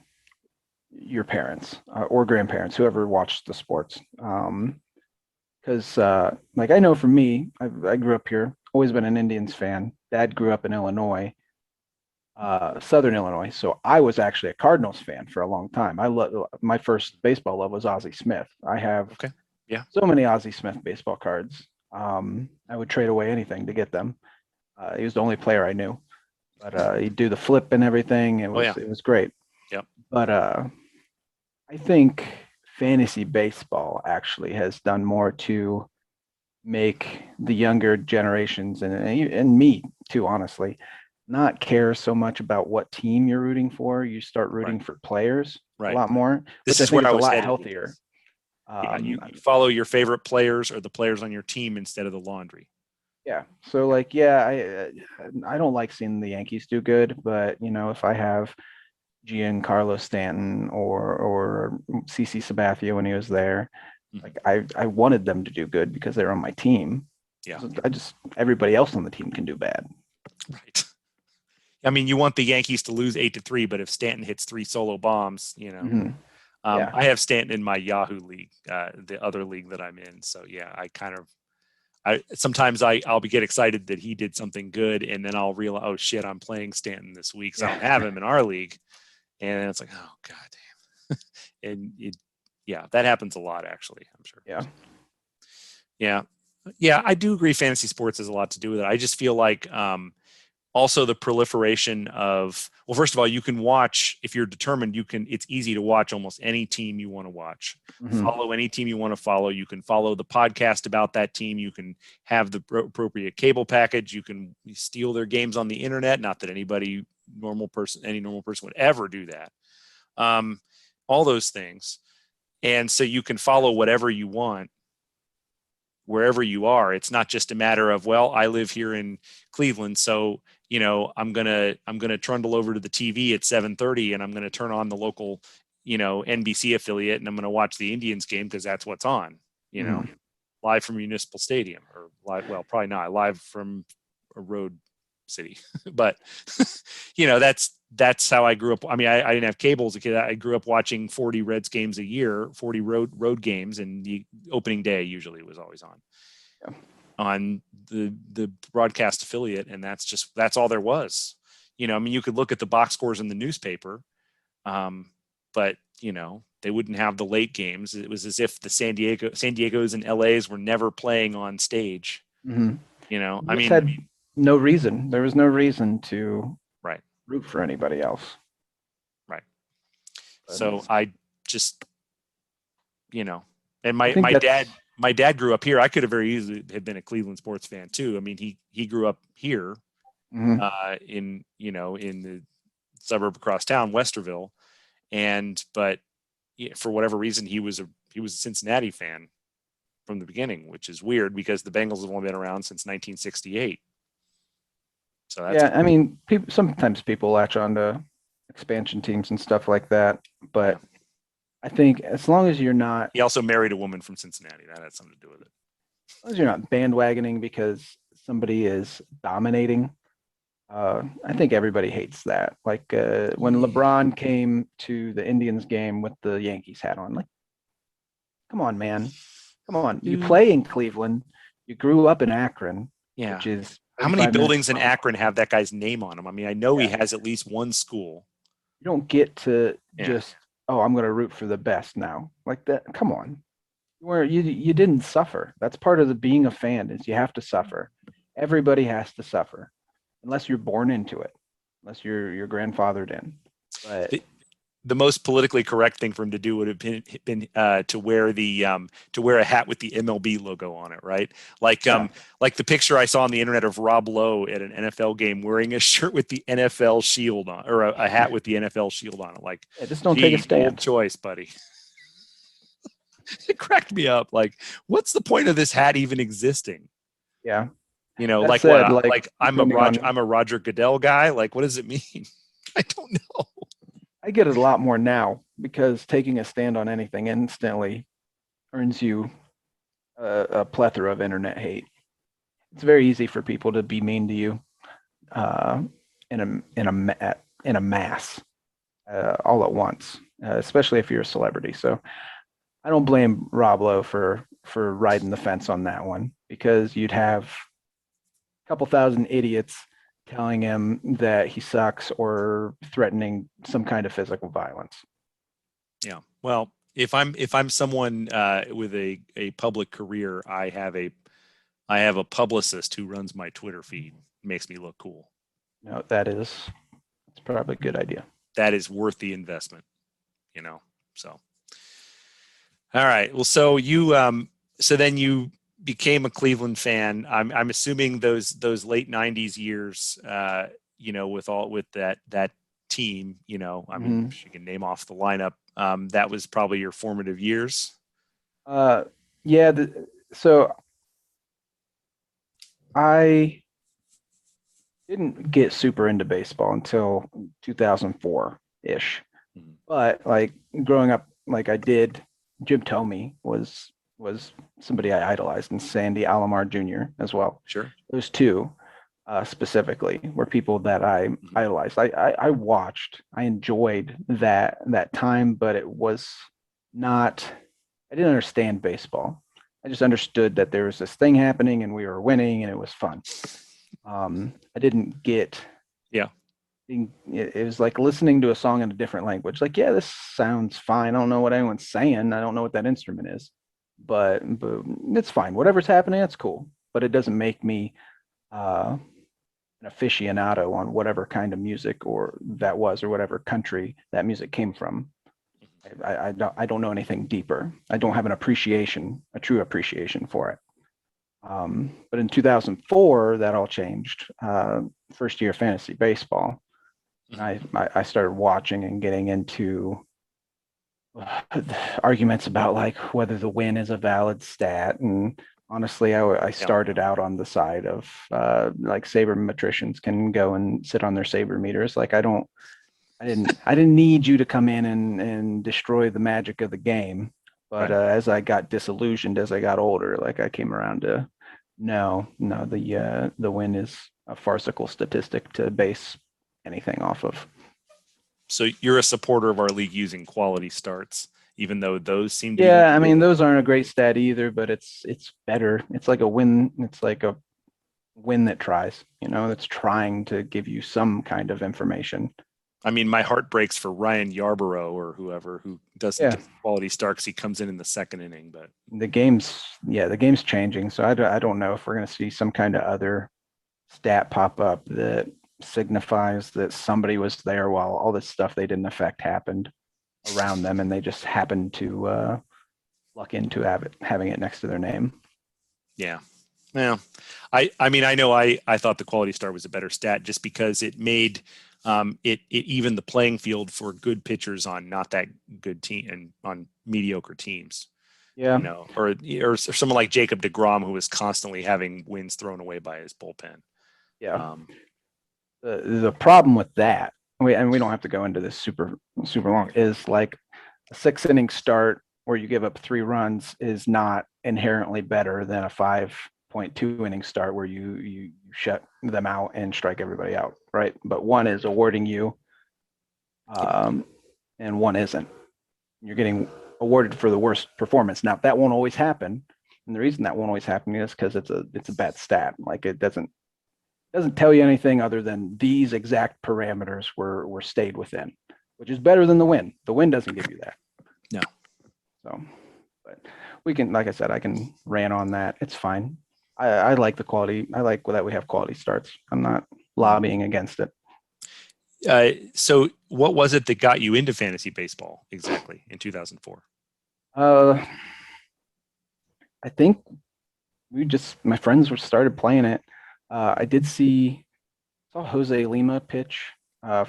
Speaker 2: your parents or grandparents, whoever watched the sports. Because like I know for me, I grew up here, always been an Indians fan. Dad grew up in Illinois, Southern Illinois, so I was actually a Cardinals fan for a long time. I love my first baseball love was Ozzie Smith. I have
Speaker 1: Okay. Yeah.
Speaker 2: so many Ozzie Smith baseball cards. I would trade away anything to get them. He was the only player I knew, but he'd do the flip and everything.
Speaker 1: Oh yeah.
Speaker 2: It was great.
Speaker 1: Yep.
Speaker 2: But I think fantasy baseball actually has done more to make the younger generations and me too, honestly, not care so much about what team you're rooting for. You start
Speaker 1: Right.
Speaker 2: rooting for players a
Speaker 1: Right.
Speaker 2: lot more,
Speaker 1: This
Speaker 2: which I
Speaker 1: is
Speaker 2: think
Speaker 1: where I
Speaker 2: is a
Speaker 1: was
Speaker 2: lot
Speaker 1: headed with
Speaker 2: healthier.
Speaker 1: this. Yeah. You follow your favorite players or the players on your team instead of the laundry.
Speaker 2: Yeah. So
Speaker 1: Yep.
Speaker 2: like, yeah, I don't like seeing the Yankees do good, but you know, if I have Giancarlo Stanton or CC Sabathia when he was there,
Speaker 1: Mhm.
Speaker 2: like I wanted them to do good because they're on my team.
Speaker 1: Yeah.
Speaker 2: Everybody else on the team can do bad.
Speaker 1: Right. I mean, you want the Yankees to lose 8-3, but if Stanton hits 3 solo bombs,
Speaker 2: Mm-hmm. Yeah.
Speaker 1: I have Stanton in my Yahoo league, the other league that I'm in. So yeah, sometimes I'll get excited that he did something good, and then I'll realize, oh shit, I'm playing Stanton this week, so I don't have him in our league, and then it's like, oh god damn, and that happens a lot actually. I'm sure. Yeah, I do agree. Fantasy sports has a lot to do with it. I just feel like also the proliferation of, well, first of all, you can watch, if you're determined, it's easy to watch almost any team you want to watch.
Speaker 2: Mm-hmm.
Speaker 1: Follow any team you want to follow. You can follow the podcast about that team. You can have the appropriate cable package. You can steal their games on the internet. Not that any normal person would ever do that. All those things. And so you can follow whatever you want wherever you are. It's not just a matter of, well, I live here in Cleveland, so I'm gonna trundle over to the TV at 7:30 and I'm gonna turn on the local, NBC affiliate, and I'm gonna watch the Indians game because that's what's on, live from Municipal Stadium, or live, well, probably not live from a road city, but that's how I grew up. I mean, I didn't have cable as a kid. I grew up watching 40 Reds games a year, 40 road games, and the opening day usually was always on the broadcast affiliate, and that's all there was. I mean, you could look at the box scores in the newspaper, but they wouldn't have the late games. It was as if the San Diego's and LA's were never playing on stage.
Speaker 2: Mm-hmm.
Speaker 1: I mean,
Speaker 2: had no reason. There was no reason to
Speaker 1: right
Speaker 2: root for anybody else.
Speaker 1: Right. So I just, and my dad grew up here. I could have very easily have been a Cleveland sports fan too. I mean, he grew up here,
Speaker 2: mm-hmm.
Speaker 1: In the suburb across town, Westerville, but for whatever reason, he was a Cincinnati fan from the beginning, which is weird because the Bengals have only been around since 1968. So that's
Speaker 2: I mean, sometimes people latch on to expansion teams and stuff like that, but I think as long as you're not,
Speaker 1: he also married a woman from Cincinnati. That had something to do with it.
Speaker 2: As long as you're not bandwagoning because somebody is dominating, I think everybody hates that. Like when LeBron came to the Indians game with the Yankees hat on, like, come on, man. Come on. You play in Cleveland. You grew up in Akron, which is
Speaker 1: how many buildings in Akron have that guy's name on them? I mean, I know he has at least one school.
Speaker 2: You don't get to just, I'm going to root for the best now. Like that. Come on. You didn't suffer. That's part of being a fan is you have to suffer. Everybody has to suffer unless you're born into it, unless you're grandfathered in. But
Speaker 1: the most politically correct thing for him to do would have been to wear a hat with the MLB logo on it, right? Like the picture I saw on the internet of Rob Lowe at an NFL game wearing a shirt with the NFL shield on, or a hat with the NFL shield on it. Like,
Speaker 2: just don't take a stand.
Speaker 1: Bold choice, buddy. It cracked me up. Like, what's the point of this hat even existing?
Speaker 2: Yeah.
Speaker 1: Like said, what? Like I'm a Roger Goodell guy. Like, what does it mean? I don't know.
Speaker 2: I get it a lot more now because taking a stand on anything instantly earns you a plethora of internet hate. It's very easy for people to be mean to you in a mass all at once, especially if you're a celebrity. So I don't blame Rob Lowe for riding the fence on that one because you'd have a couple thousand idiots telling him that he sucks or threatening some kind of physical violence.
Speaker 1: Yeah. Well, if I'm someone with a public career, I have a publicist who runs my Twitter feed. Makes me look cool.
Speaker 2: No, that's probably a good idea.
Speaker 1: That is worth the investment, so. All right. Well, so then you became a Cleveland fan. I'm assuming those late 90s years, with that team, I mean, you can name off the lineup. That was probably your formative years.
Speaker 2: So I didn't get super into baseball until 2004-ish. Mm-hmm. But like growing up, like I did, Jim Thome was was somebody I idolized, and Sandy Alomar Jr. as well.
Speaker 1: Sure.
Speaker 2: Those two specifically were people that I
Speaker 1: Mhm.
Speaker 2: idolized. I watched, I enjoyed that time, but it was not. I didn't understand baseball. I just understood that there was this thing happening and we were winning and it was fun. I didn't get.
Speaker 1: Yeah.
Speaker 2: It was like listening to a song in a different language. Like, yeah, this sounds fine. I don't know what anyone's saying. I don't know what that instrument is, but it's fine. Whatever's happening, that's cool. But it doesn't make me an aficionado on whatever kind of music or that was, or whatever country that music came from. I don't know anything deeper. I don't have an appreciation, a true appreciation for it. But in 2004, that all changed. First year of fantasy baseball, and I started watching and getting into arguments about like whether the win is a valid stat. And honestly, I started out on the side of like sabermetricians can go and sit on their saber meters. Like I didn't need you to come in and destroy the magic of the game. But
Speaker 1: Right.
Speaker 2: as I got disillusioned as I got older, like I came around to no, the win is a farcical statistic to base anything off of.
Speaker 1: So you're a supporter of our league using quality starts, even though those seem to be the
Speaker 2: Yeah, I mean
Speaker 1: real.
Speaker 2: those aren't a great stat either, but it's better. It's like a win. It's like a win that tries, that's trying to give you some kind of information.
Speaker 1: I mean, my heart breaks for Ryan Yarborough or whoever who doesn't
Speaker 2: Yeah,
Speaker 1: get quality start because he comes in the second inning. But
Speaker 2: the game's changing, so I don't know if we're going to see some kind of other stat pop up that signifies that somebody was there while all this stuff they didn't affect happened around them, and they just happened to luck into having it next to their name.
Speaker 1: yeah, well, I mean, I know I thought the quality star was a better stat just because it made it even the playing field for good pitchers on not that good team and on mediocre teams.
Speaker 2: Yeah,
Speaker 1: Or someone like Jacob DeGrom who was constantly having wins thrown away by his bullpen.
Speaker 2: yeah.
Speaker 1: Um,
Speaker 2: The problem with that, and we don't have to go into this super long, is like a 6 inning start where you give up 3 runs is not inherently better than a 5.2 inning start where you shut them out and strike everybody out, right? But one is awarding you, um, and one isn't. You're getting awarded for the worst performance. Now that won't always happen, and the reason that won't always happen is because it's a bad stat. Like it doesn't tell you anything other than these exact parameters were stayed within, which is better than the win. The win doesn't give you that.
Speaker 1: no.
Speaker 2: So, but we can, like I said, I can rant on that. It's fine. I like the quality. I like that we have quality starts. I'm not lobbying against it.
Speaker 1: So what was it that got you into fantasy baseball exactly in 2004?
Speaker 2: Uh, I think my friends were started playing it. I did saw Jose Lima pitch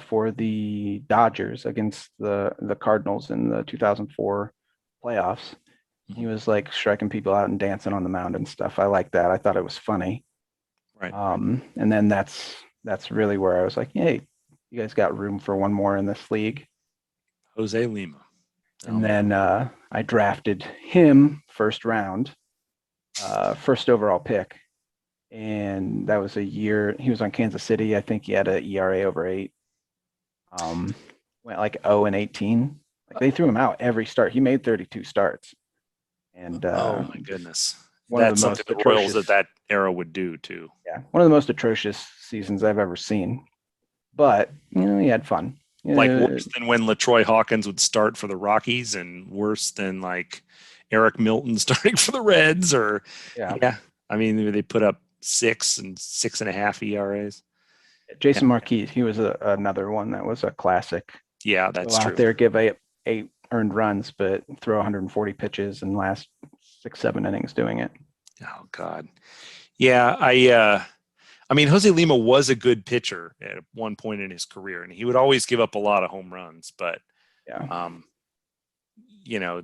Speaker 2: for the Dodgers against the Cardinals in the 2004 playoffs. He was like striking people out and dancing on the mound and stuff. I like that. I thought it was funny.
Speaker 1: Right.
Speaker 2: And then that's really where I was like, hey, you guys got room for one more in this league.
Speaker 1: Jose Lima.
Speaker 2: And then I drafted him first round, first overall pick. And that was a year he was on Kansas City. I think he had an ERA over 8. Went like 0-18. Like they threw him out every start. He made 32 starts. And
Speaker 1: Oh my goodness.
Speaker 2: one of
Speaker 1: That's
Speaker 2: the
Speaker 1: something
Speaker 2: most
Speaker 1: the Royals
Speaker 2: atrocious,
Speaker 1: at that era would do too.
Speaker 2: yeah, one of the most atrocious seasons I've ever seen. But he had fun.
Speaker 1: Like worse than when LaTroy Hawkins would start for the Rockies and worse than like Eric Milton starting for the Reds or
Speaker 2: Yeah.
Speaker 1: yeah. I mean, they put up 6 and 6.5 ERAs.
Speaker 2: Jason Marquis, he was another one that was a classic.
Speaker 1: Yeah, that's
Speaker 2: Go out
Speaker 1: true.
Speaker 2: there, give eight earned runs, but throw 140 pitches and last 6-7 innings doing it.
Speaker 1: Oh God. Yeah, I mean, Jose Lima was a good pitcher at one point in his career, and he would always give up a lot of home runs. But,
Speaker 2: Yeah.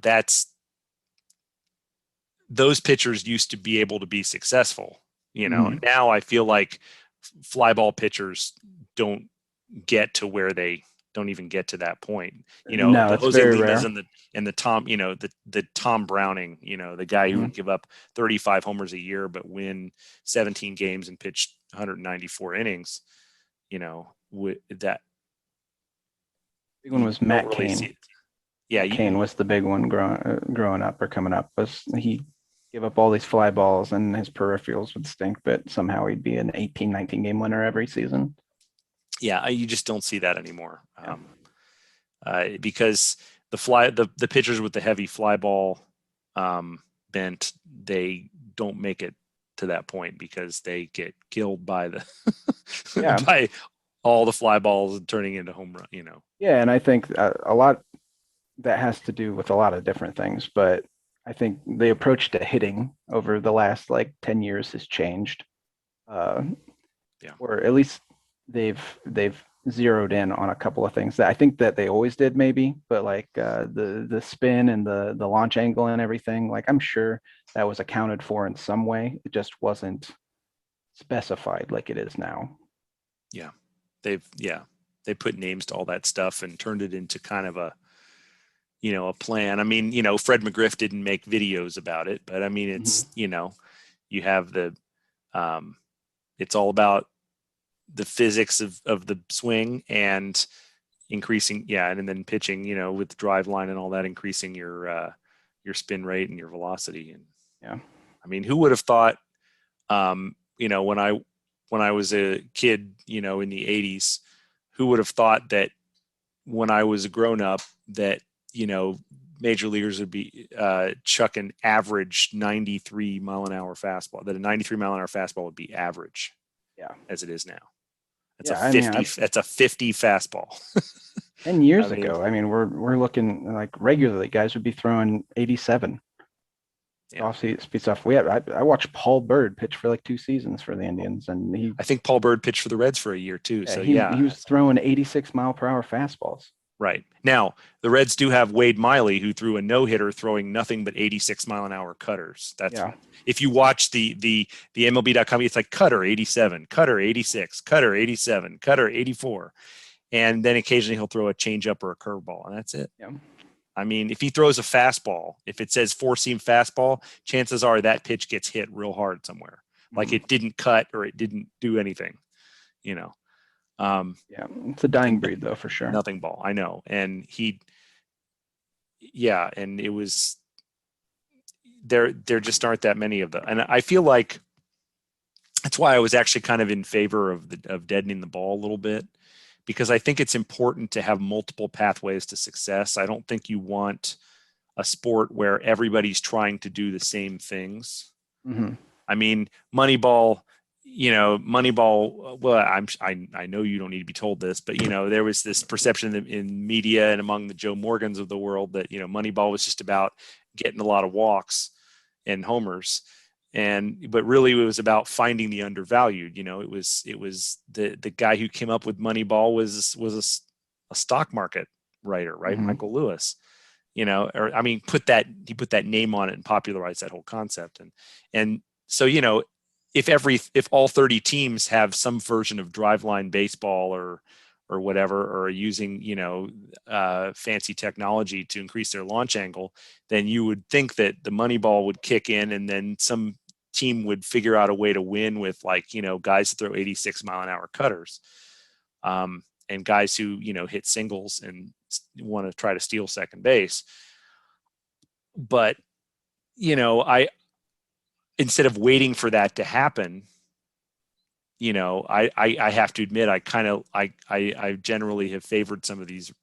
Speaker 1: That's those pitchers used to be able to be successful. Now I feel like fly ball pitchers don't get to where they don't even get to that point.
Speaker 2: No,
Speaker 1: The
Speaker 2: it's
Speaker 1: Jose
Speaker 2: very
Speaker 1: Limas
Speaker 2: rare.
Speaker 1: and the Tom, the Tom Browning, the guy who
Speaker 2: Mhm.
Speaker 1: would give up 35 homers a year but win 17 games and pitch 194 innings. That
Speaker 2: Big one
Speaker 1: you
Speaker 2: was
Speaker 1: don't
Speaker 2: Matt
Speaker 1: really see
Speaker 2: Cain.
Speaker 1: it. Yeah,
Speaker 2: Matt Cain was the big one growing up or coming up. Was he give up all these fly balls and his peripherals would stink, but somehow he'd be an 18, 19 game winner every season.
Speaker 1: you just don't see that anymore.
Speaker 2: Yeah.
Speaker 1: Because the pitchers with the heavy fly ball bent, they don't make it to that point because they get killed by the
Speaker 2: Yeah.
Speaker 1: by all the fly balls turning into home run.
Speaker 2: Yeah. And I think a lot that has to do with a lot of different things, but I think the approach to hitting over the last like 10 years has changed. Uh,
Speaker 1: Yeah.
Speaker 2: or at least they've zeroed in on a couple of things that I think that they always did maybe, but like the spin and the launch angle and everything, like I'm sure that was accounted for in some way. It just wasn't specified like it is now.
Speaker 1: Yeah. They put names to all that stuff and turned it into kind of a plan. I mean, Fred McGriff didn't make videos about it, but I mean,
Speaker 2: Mhm.
Speaker 1: it's, you have it's all about the physics of the swing and increasing, and then pitching, with drive line and all that, increasing your spin rate and your velocity. And
Speaker 2: Yeah.
Speaker 1: I mean, who would have thought, when I was a kid, in the 80s, who would have thought that when I was a grown up that, major leaguers would be chucking average 93 mile an hour fastball, that a 93 mile an hour fastball would be average
Speaker 2: Yeah.
Speaker 1: as it is now. It's a
Speaker 2: Yeah. I mean,
Speaker 1: 50. That's a 50 fastball.
Speaker 2: 10
Speaker 1: I
Speaker 2: years
Speaker 1: mean,
Speaker 2: ago, I mean, we're looking like regularly guys would be throwing 87
Speaker 1: yeah.
Speaker 2: off speed stuff. I watched Paul Bird pitch for like 2 seasons for the Indians, and
Speaker 1: I think Paul Bird pitched for the Reds for a year too. So
Speaker 2: he was throwing 86 mile per hour fastballs.
Speaker 1: right. Now, the Reds do have Wade Miley, who threw a no-hitter throwing nothing but 86 mile an hour cutters. That's
Speaker 2: Yeah.
Speaker 1: if you watch the MLB.com, it's like cutter 87, cutter 86, cutter 87, cutter 84. And then occasionally he'll throw a changeup or a curveball, and that's it.
Speaker 2: Yeah.
Speaker 1: I mean, if he throws a fastball, if it says four-seam fastball, chances are that pitch gets hit real hard somewhere. Like it didn't cut or it didn't do anything, you know.
Speaker 2: Yeah, it's a dying breed though, for sure.
Speaker 1: Nothing ball. I know. And and it was there just aren't that many of them. And I feel like that's why I was actually kind of in favor of deadening the ball a little bit, because I think it's important to have multiple pathways to success. I don't think you want a sport where everybody's trying to do the same things.
Speaker 2: Mm-hmm.
Speaker 1: I mean, Moneyball. Well, I know you don't need to be told this, but there was this perception in media and among the Joe Morgans of the world that Moneyball was just about getting a lot of walks and homers, but really it was about finding the undervalued. It was the guy who came up with Moneyball was a stock market writer, right?
Speaker 2: Mm-hmm.
Speaker 1: Michael Lewis. Or I mean, he put that name on it and popularized that whole concept, and so if all 30 teams have some version of driveline baseball or whatever, or using fancy technology to increase their launch angle, then you would think that the money ball would kick in, and then some team would figure out a way to win with guys that throw 86 mile an hour cutters, and guys who hit singles and want to try to steal second base. But I instead of waiting for that to happen, I have to admit, I generally have favored some of these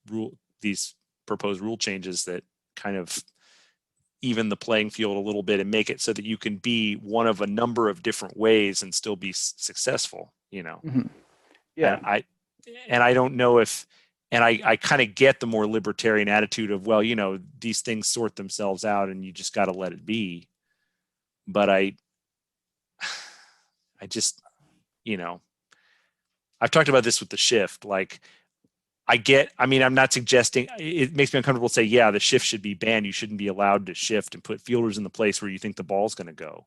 Speaker 1: proposed rule changes that kind of even the playing field a little bit and make it so that you can be one of a number of different ways and still be successful,
Speaker 2: Mm-hmm. Yeah.
Speaker 1: And I don't know if, and I kind of get the more libertarian attitude of, well, these things sort themselves out and you just got to let it be. But I just, I've talked about this with the shift. Like, I'm not suggesting, it makes me uncomfortable to say, yeah, the shift should be banned. You shouldn't be allowed to shift and put fielders in the place where you think the ball's going to go,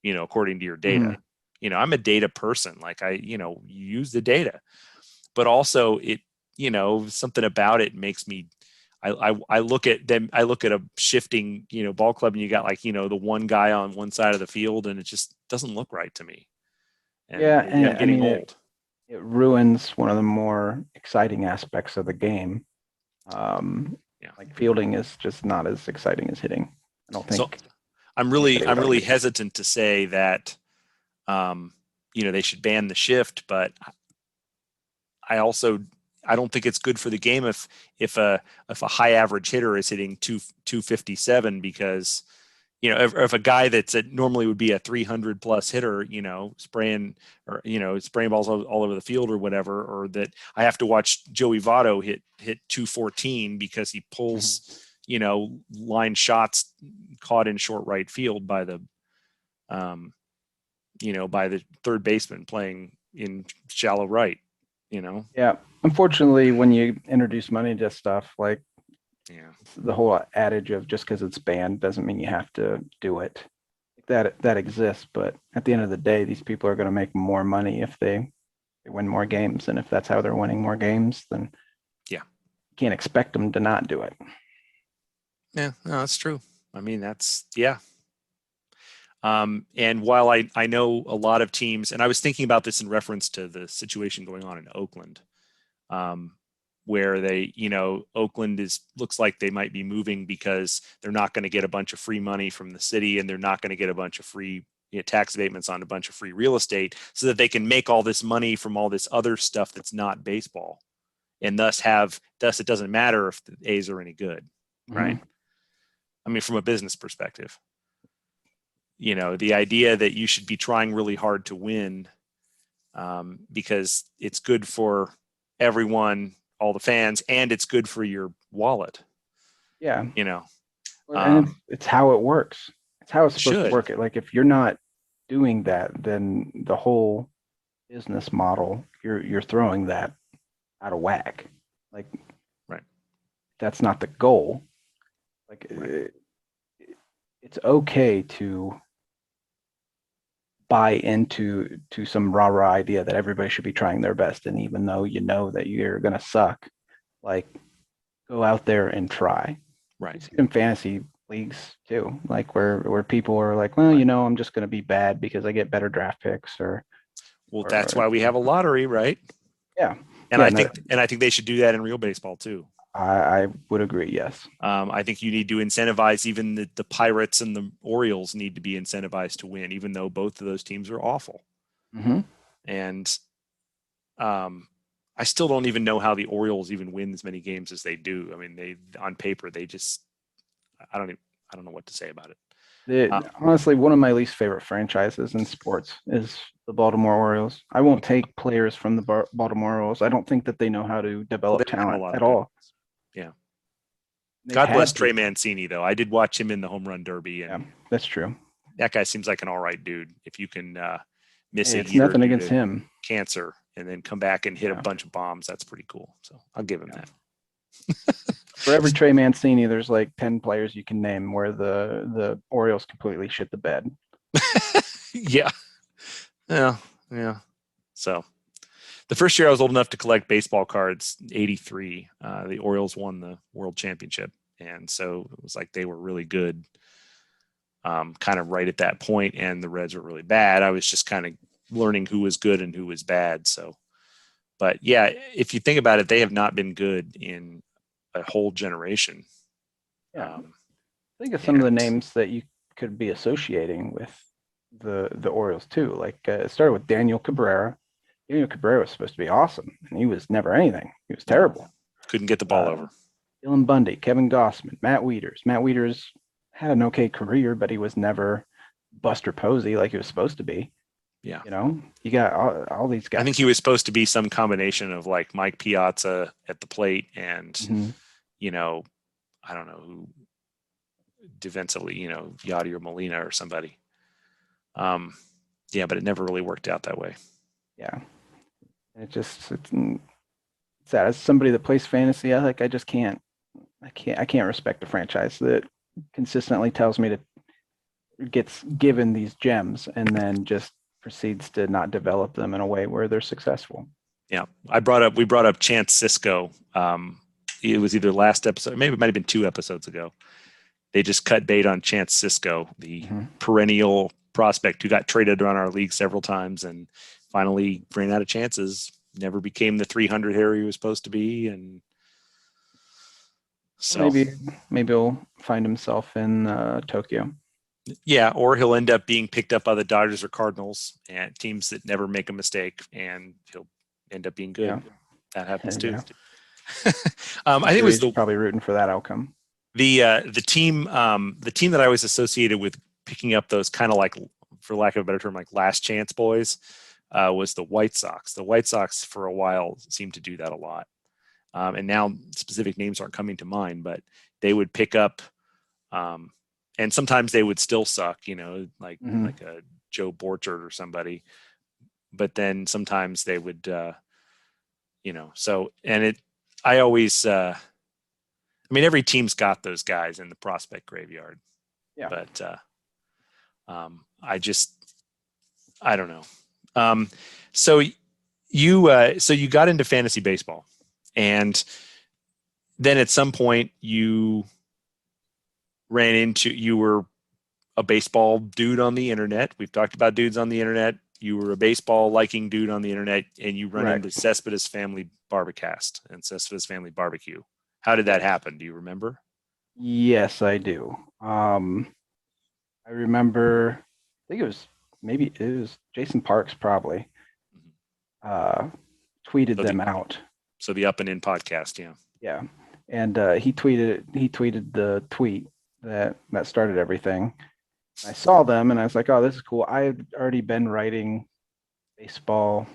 Speaker 1: according to your data.
Speaker 2: Mm-hmm.
Speaker 1: I'm a data person. Like you use the data, but also something about it makes me. I look at them. I look at a shifting, ball club, and you got the one guy on one side of the field, and it just doesn't look right to me. And
Speaker 2: Yeah,
Speaker 1: maybe I'm
Speaker 2: and I
Speaker 1: getting
Speaker 2: mean
Speaker 1: old.
Speaker 2: it ruins one of the more exciting aspects of the game.
Speaker 1: Yeah.
Speaker 2: Like fielding is just not as exciting as hitting. I don't
Speaker 1: So
Speaker 2: think
Speaker 1: I'm
Speaker 2: anybody would
Speaker 1: really
Speaker 2: argue.
Speaker 1: hesitant to say that, they should ban the shift, but I don't think it's good for the game if a high average hitter is hitting 257 because if a guy that's normally would be a 300 plus hitter, spraying spraying balls all over the field or whatever, or that I have to watch Joey Votto hit 214 because he
Speaker 2: Mhm.
Speaker 1: pulls line shots caught in short right field um, by the third baseman playing in shallow right.
Speaker 2: Yeah. Unfortunately, when you introduce money to stuff, like
Speaker 1: Yeah.
Speaker 2: the whole adage of just because it's banned doesn't mean you have to do it. That exists, but at the end of the day, these people are going to make more money if they win more games, and if that's how they're winning more games, then
Speaker 1: Yeah.
Speaker 2: you can't expect them to not do it.
Speaker 1: Yeah, no, that's true. I mean, yeah. And while I know a lot of teams, and I was thinking about this in reference to the situation going on in Oakland, um, where Oakland looks like they might be moving because they're not going to get a bunch of free money from the city, and they're not going to get a bunch of free tax abatements on a bunch of free real estate, so that they can make all this money from all this other stuff that's not baseball, and thus it doesn't matter if the A's are any good, right?
Speaker 2: Mhm.
Speaker 1: I mean, from a business perspective, the idea that you should be trying really hard to win, because it's good for everyone, all the fans, and it's good for your wallet.
Speaker 2: Yeah,
Speaker 1: You know,
Speaker 2: and it's how it works. It's how it's supposed to
Speaker 1: should
Speaker 2: work. Like if you're not doing that, then the whole business model you're throwing that out of whack. Like
Speaker 1: right,
Speaker 2: that's not the goal. Like
Speaker 1: right,
Speaker 2: it's okay to buy into some rah rah idea that everybody should be trying their best, and even though you know that you're gonna suck, like go out there and try. You
Speaker 1: right,
Speaker 2: see it in fantasy leagues too, like where people are like, well,
Speaker 1: right.
Speaker 2: I'm just gonna be bad because I get better draft picks
Speaker 1: Well, that's
Speaker 2: or
Speaker 1: why we have a lottery, right?
Speaker 2: yeah,
Speaker 1: And
Speaker 2: yeah.
Speaker 1: I
Speaker 2: No,
Speaker 1: think, they should do that in real baseball too.
Speaker 2: I would agree. Yes.
Speaker 1: I think you need to incentivize even the Pirates and the Orioles need to be incentivized to win, even though both of those teams are awful.
Speaker 2: Hmm.
Speaker 1: And I still don't even know how the Orioles even win as many games as they do. I mean, on paper they just I don't know what to say about it.
Speaker 2: Honestly, one of my least favorite franchises in sports is the Baltimore Orioles. I won't take players from the Baltimore Orioles. I don't think that they know how to
Speaker 1: Well,
Speaker 2: develop
Speaker 1: they don't have a
Speaker 2: talent
Speaker 1: lot
Speaker 2: at
Speaker 1: of good
Speaker 2: all.
Speaker 1: ones. Yeah.
Speaker 2: They've
Speaker 1: God bless
Speaker 2: had
Speaker 1: Trey
Speaker 2: people.
Speaker 1: Mancini, though. I did watch him in the home run derby,
Speaker 2: Yeah,
Speaker 1: and
Speaker 2: that's true.
Speaker 1: that guy seems like an all right dude. If you can miss
Speaker 2: Hey,
Speaker 1: a
Speaker 2: it's
Speaker 1: year
Speaker 2: nothing
Speaker 1: due
Speaker 2: against
Speaker 1: to
Speaker 2: him.
Speaker 1: cancer and then come back and hit a
Speaker 2: Yeah,
Speaker 1: bunch of bombs, that's pretty cool. So I'll give him
Speaker 2: yeah.
Speaker 1: that.
Speaker 2: For every Trey Mancini, there's like 10 players you can name where the Orioles completely shit the bed.
Speaker 1: Yeah. Yeah. Yeah. So the first year I was old enough to collect baseball cards, 83, the Orioles won the world championship. And so it was like they were really good, kind of right at that point, and the Reds were really bad. I was just kind of learning who was good and who was bad. So, but yeah, if you think about it, they have not been good in a whole generation.
Speaker 2: Yeah,
Speaker 1: Um,
Speaker 2: think of some of the
Speaker 1: and
Speaker 2: names that you could be associating with the Orioles too. Like it started with Daniel Cabrera. Daniel Cabrera was supposed to be awesome, and he was never anything. He was
Speaker 1: no,
Speaker 2: terrible.
Speaker 1: couldn't get the ball
Speaker 2: Uh,
Speaker 1: over.
Speaker 2: Dylan Bundy, Kevin Gossman, Matt Wieters. Matt Wieters had an okay career, but he was never Buster Posey like he was supposed to be.
Speaker 1: Yeah.
Speaker 2: You got all these
Speaker 1: I
Speaker 2: guys.
Speaker 1: think he was supposed to be some combination of like Mike Piazza at the plate and,
Speaker 2: Mhm.
Speaker 1: you know, I don't know who defensively, Yadi or Molina or somebody. Yeah, but it never really worked out that way.
Speaker 2: Yeah, it's sad. As somebody that plays fantasy, I just I can't respect a franchise that consistently tells me to gets given these gems and then just proceeds to not develop them in a way where they're successful.
Speaker 1: Yeah, we brought up Chance Cisco. It was either last episode, maybe it might have been 2 episodes ago. They just cut bait on Chance Cisco, the perennial prospect who got traded around our league several times and finally ran out of chances. Never became the 300 hitter he was supposed to be, and so
Speaker 2: maybe he'll find himself in Tokyo.
Speaker 1: Yeah, or he'll end up being picked up by the Dodgers or Cardinals, and teams that never make a mistake, and he'll end up being good. Yeah. That happens too.
Speaker 2: I think it was probably rooting for that outcome.
Speaker 1: The team that I was associated with picking up those kind of like, for lack of a better term, like last chance boys, was the White Sox. The White Sox for a while seemed to do that a lot, and now specific names aren't coming to mind, but they would pick up. And sometimes they would still suck, like a Joe Borchard or somebody. But then sometimes they would, so, and I always, every team's got those guys in the prospect graveyard.
Speaker 2: Yeah.
Speaker 1: But I don't know. So you got into fantasy baseball, and then at some point you were a baseball dude on the internet. We've talked about dudes on the internet. You were a baseball liking dude on the internet, and you run into Cespedes Family Barbacast and Cespedes Family Barbecue. How did that happen? Do you remember?
Speaker 2: Yes, I do. I remember, I think it was Jason Parks probably tweeted them out.
Speaker 1: So the Up and In podcast. Yeah.
Speaker 2: Yeah. And he tweeted the tweet that started everything. I saw them and I was like, oh, this is cool. I had already been writing baseball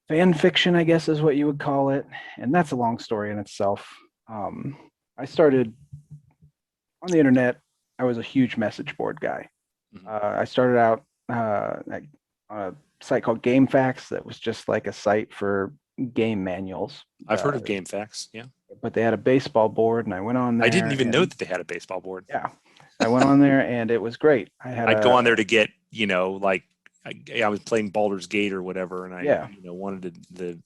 Speaker 2: fan fiction, I guess is what you would call it. And that's a long story in itself. I started on the internet. I was a huge message board guy. I started out on a site called GameFAQs that was just like a site for game manuals.
Speaker 1: I've heard of GameFAQs, yeah.
Speaker 2: But they had a baseball board, and I went on there.
Speaker 1: I didn't even know that they had a baseball board.
Speaker 2: Yeah, I went on there, and it was great.
Speaker 1: I'd go on there to get, like I was playing Baldur's Gate or whatever, and I wanted the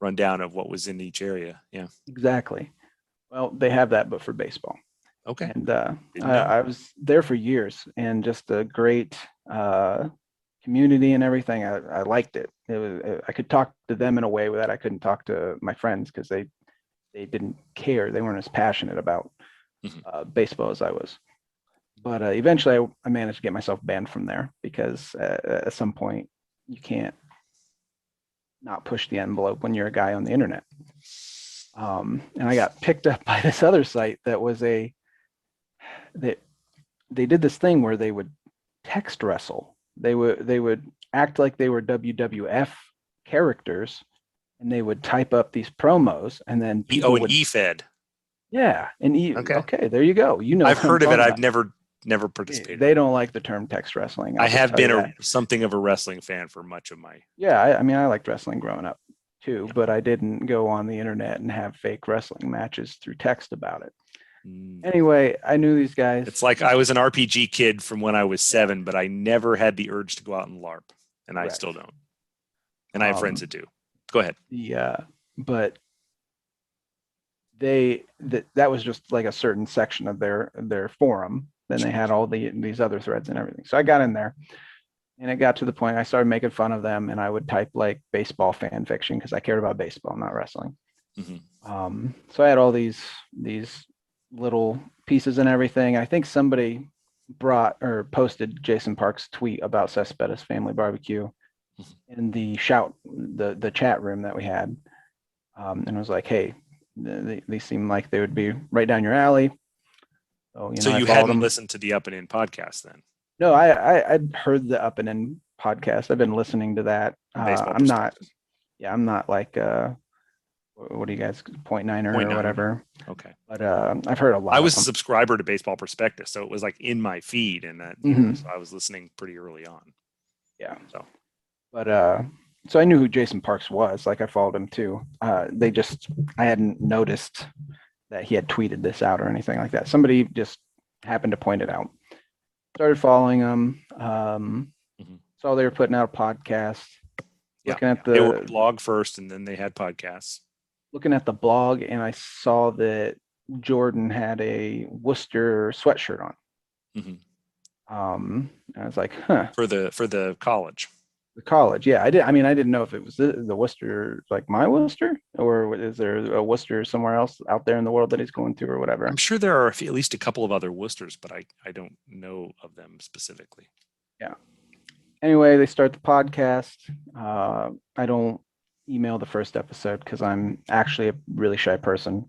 Speaker 1: rundown of what was in each area. Yeah,
Speaker 2: exactly. Well, they have that, but for baseball.
Speaker 1: Okay.
Speaker 2: And I was there for years, and just a great community and everything. I liked it. I could talk to them in a way that I couldn't talk to my friends because they didn't care. They weren't as passionate about baseball as I was. But eventually I managed to get myself banned from there because at some point you can't not push the envelope when you're a guy on the internet. And I got picked up by this other site that was they did this thing where they would text wrestle. They would act like they were WWF characters, and they would type up these promos, and then
Speaker 1: people would E-Fed.
Speaker 2: Yeah, okay, there you go.
Speaker 1: I've heard of it. I've never participated.
Speaker 2: They don't like the term text wrestling.
Speaker 1: I have been something of a wrestling fan for much of my.
Speaker 2: Yeah, I liked wrestling growing up too, but I didn't go on the internet and have fake wrestling matches through text about it. Anyway, I knew these guys.
Speaker 1: It's like I was an RPG kid from when I was 7, but I never had the urge to go out and LARP, and I still don't. And I have friends that do. Go ahead.
Speaker 2: But that was just like a certain section of their forum. Then they had all these other threads and everything. So I got in there, and it got to the point I started making fun of them, and I would type like baseball fan fiction because I cared about baseball, not wrestling. So I had all these little pieces and everything. I think somebody posted Jason Park's tweet about Cespedes Family Barbecue in the the chat room that we had, and was like, hey, they seem like they would be right down your alley.
Speaker 1: So you hadn't listened to the Up and In podcast then?
Speaker 2: No, I'd heard the Up and In podcast. I've been listening to that. I'm not like what do you guys, 0.9er or whatever.
Speaker 1: Okay.
Speaker 2: But I've heard a lot.
Speaker 1: I was a subscriber to Baseball Prospectus, so it was like in my feed, and that so I was listening pretty early on.
Speaker 2: Yeah. So I knew who Jason Parks was. Like I followed him too. I hadn't noticed that he had tweeted this out or anything like that. Somebody just happened to point it out. Started following him. Saw they were putting out a podcast. looking at
Speaker 1: They were a
Speaker 2: the
Speaker 1: blog first, and then they had podcasts.
Speaker 2: blog, and I saw that Jordan had a Worcester sweatshirt on.
Speaker 1: Mhm.
Speaker 2: I was like, huh,
Speaker 1: For the college.
Speaker 2: the college. Yeah, I did. I mean, I didn't know if it was the Worcester, like my Worcester, or is there a Worcester somewhere else out there in the world that he's going to, or whatever.
Speaker 1: I'm sure there are at least a couple of other Worcesters, but I don't know of them specifically.
Speaker 2: Yeah. Anyway, they start the podcast. I don't email the first episode because I'm actually a really shy person.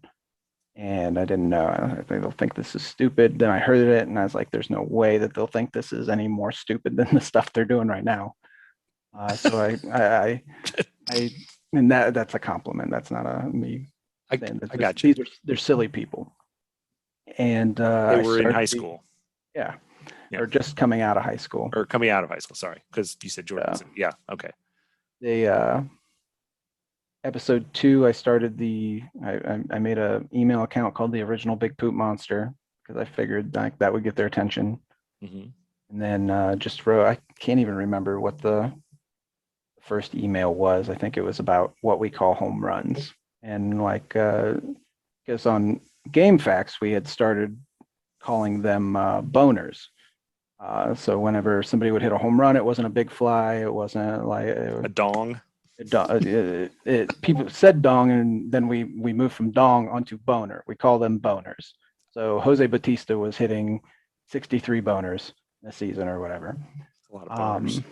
Speaker 2: And I didn't know. I think they'll think this is stupid. Then I heard it and I was like, there's no way that they'll think this is any more stupid than the stuff they're doing right now. So I and that's a compliment. That's not a me.
Speaker 1: I got you.
Speaker 2: They're silly people. And
Speaker 1: They
Speaker 2: I
Speaker 1: were in
Speaker 2: started
Speaker 1: high school.
Speaker 2: Yeah.
Speaker 1: Yeah.
Speaker 2: Or just coming out of high school.
Speaker 1: Or coming out of high school, sorry, because you said Jordan. Yeah, okay.
Speaker 2: They episode 2, I started I made a email account called the Original Big Poop Monster because I figured like that would get their attention.
Speaker 1: Mhm.
Speaker 2: And then just wrote, I can't even remember what the first email was. I think it was about what we call home runs. And like, because on Game Facts, we had started calling them boners. So whenever somebody would hit a home run, it wasn't a big fly. It wasn't like
Speaker 1: A dong.
Speaker 2: People said dong, and then we moved from dong onto boner. We call them boners. So Jose Bautista was hitting 63 boners this season or whatever.
Speaker 1: A lot of boners.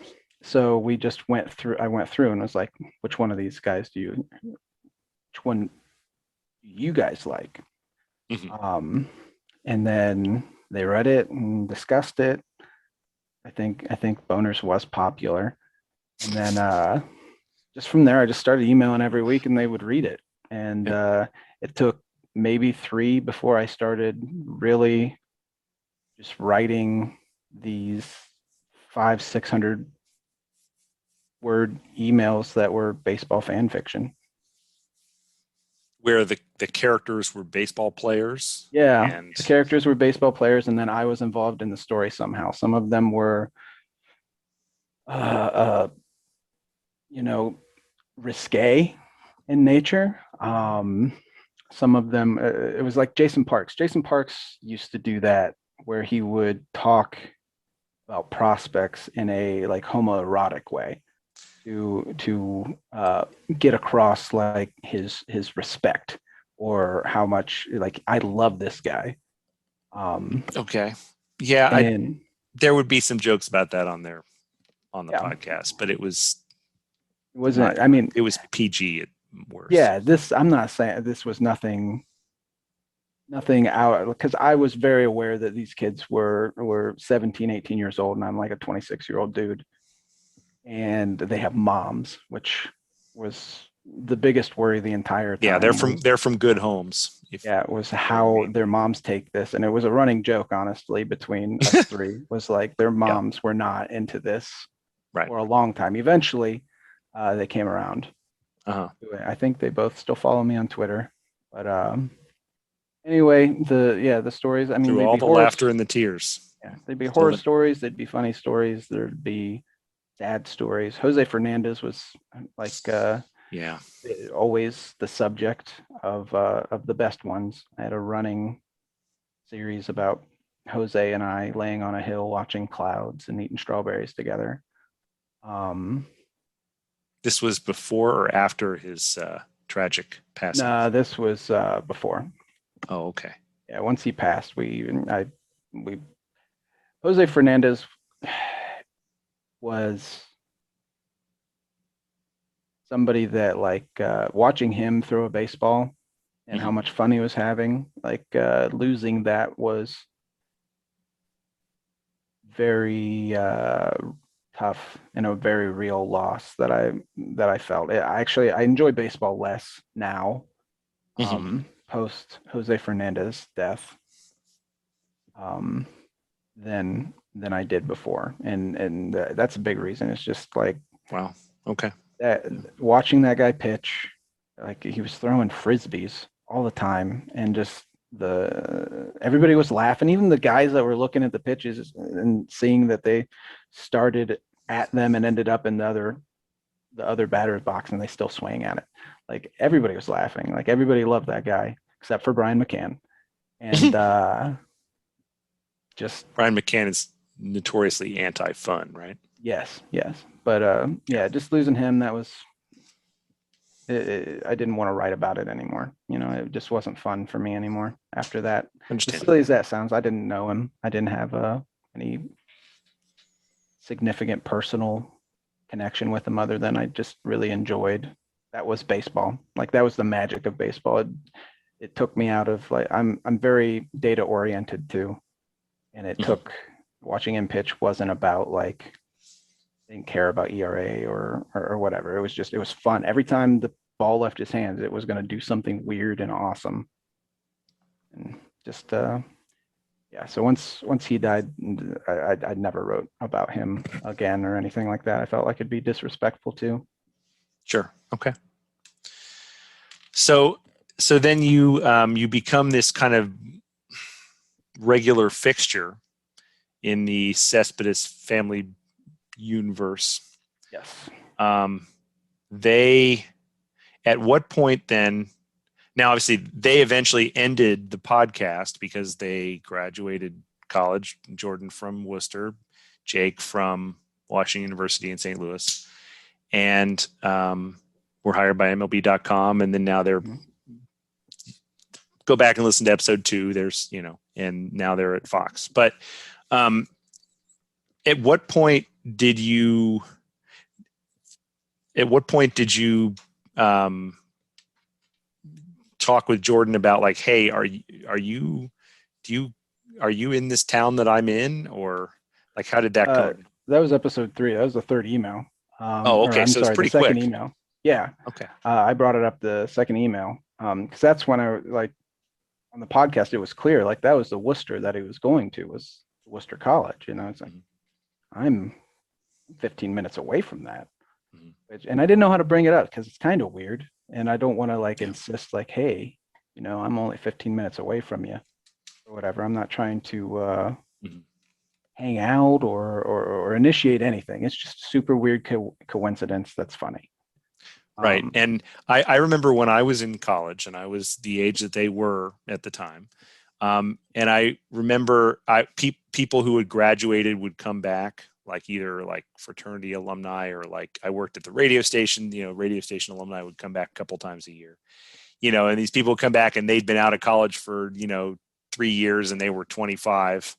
Speaker 2: So we just went through. I went through and was like, which one of these guys which one do you guys like?
Speaker 1: Mhm.
Speaker 2: And then they read it and discussed it. I think boners was popular, and then just from there, I just started emailing every week, and they would read it. And it took maybe 3 before I started really just writing these 500-600 word emails that were baseball fan fiction.
Speaker 1: Where the characters were baseball players.
Speaker 2: Yeah,
Speaker 1: and
Speaker 2: the characters were baseball players, and then I was involved in the story somehow. Some of them were, risque in nature. Some of them, it was like Jason Parks. Jason Parks used to do that, where he would talk about prospects in a like homoerotic way to get across like his respect or how much like I love this guy.
Speaker 1: Okay. Yeah,
Speaker 2: And
Speaker 1: there would be some jokes about that on the
Speaker 2: Yeah.
Speaker 1: podcast, but it was
Speaker 2: it wasn't.
Speaker 1: not,
Speaker 2: I mean,
Speaker 1: it was PG at worst.
Speaker 2: yeah. I'm not saying this was nothing out, because I was very aware that these kids were 17, 18 years old, and I'm like a 26-year-old dude, and they have moms, which was the biggest worry the entire time.
Speaker 1: Yeah, they're from good homes.
Speaker 2: Yeah, it was how their moms take this, and it was a running joke, honestly, between us three. Was like their moms were not into this for a long time. Eventually, they came around. I think they both still follow me on Twitter, but anyway, the stories. I mean,
Speaker 1: through all the laughter and the tears.
Speaker 2: Yeah, they'd be horror stories. They'd be funny stories. There'd be sad stories. Jose Fernandez was like always the subject of the best ones. I had a running series about Jose and I laying on a hill watching clouds and eating strawberries together.
Speaker 1: This was before or after his tragic passing?
Speaker 2: Nah, this was before.
Speaker 1: Oh, okay.
Speaker 2: Yeah, once he passed, Jose Fernandez was somebody that like watching him throw a baseball and how much fun he was having, like losing that was very tough and a very real loss that I felt. I enjoy baseball less now, post Jose Fernandez death, than I did before, and that's a big reason. It's just like,
Speaker 1: wow, okay,
Speaker 2: that watching that guy pitch, like he was throwing frisbees all the time, and just everybody was laughing, even the guys that were looking at the pitches and seeing that they started at them and ended up in the other the other batter's box and they still swing at it. Like everybody was laughing. Like everybody loved that guy except for Brian McCann. And just
Speaker 1: Brian McCann is notoriously anti-fun, right?
Speaker 2: yes, yes. But yeah, just losing him, that was I didn't want to write about it anymore. You know, it just wasn't fun for me anymore after that. As silly as that sounds, I didn't know him. I didn't have any significant personal connection with him other than I just really enjoyed. That was baseball. Like that was the magic of baseball. It took me out of like I'm very data oriented too, and it took watching him pitch wasn't about like didn't care about ERA or whatever. It was fun. Every time the ball left his hands, it was going to do something weird and awesome. And just yeah. So once he died, I never wrote about him again or anything like that. I felt like it'd be disrespectful too.
Speaker 1: Sure. Okay. So then you become this kind of regular fixture in the Cespedes family universe.
Speaker 2: Yes.
Speaker 1: They, at what point then? Now, obviously, they eventually ended the podcast because they graduated college. Jordan from Worcester, Jake from Washington University in St. Louis, and were hired by MLB.com. And then now they're go back and listen to episode 2. There's and now they're at Fox. But at what point did you talk with Jordan about like, hey, are you in this town that I'm in, or like how did that come?
Speaker 2: That was episode 3. That was the third email.
Speaker 1: Okay,
Speaker 2: I'm
Speaker 1: so
Speaker 2: sorry,
Speaker 1: it's pretty
Speaker 2: the second
Speaker 1: quick.
Speaker 2: email. Yeah.
Speaker 1: Okay.
Speaker 2: I brought it up the second email because that's when I like on the podcast. It was clear like that was the Worcester that he was going to was Worcester College. You know, it's like I'm 15 minutes away from that, and I didn't know how to bring it up because it's kind of weird, and I don't want to like insist like, hey, I'm only 15 minutes away from you or whatever. I'm not trying to hang out or initiate anything. It's just a super weird coincidence that's funny.
Speaker 1: Right. And I remember when I was in college and I was the age that they were at the time. And I remember people who had graduated would come back, like either like fraternity alumni or like I worked at the radio station, radio station alumni would come back a couple times a year, and these people would come back and they'd been out of college for, 3 years and they were 25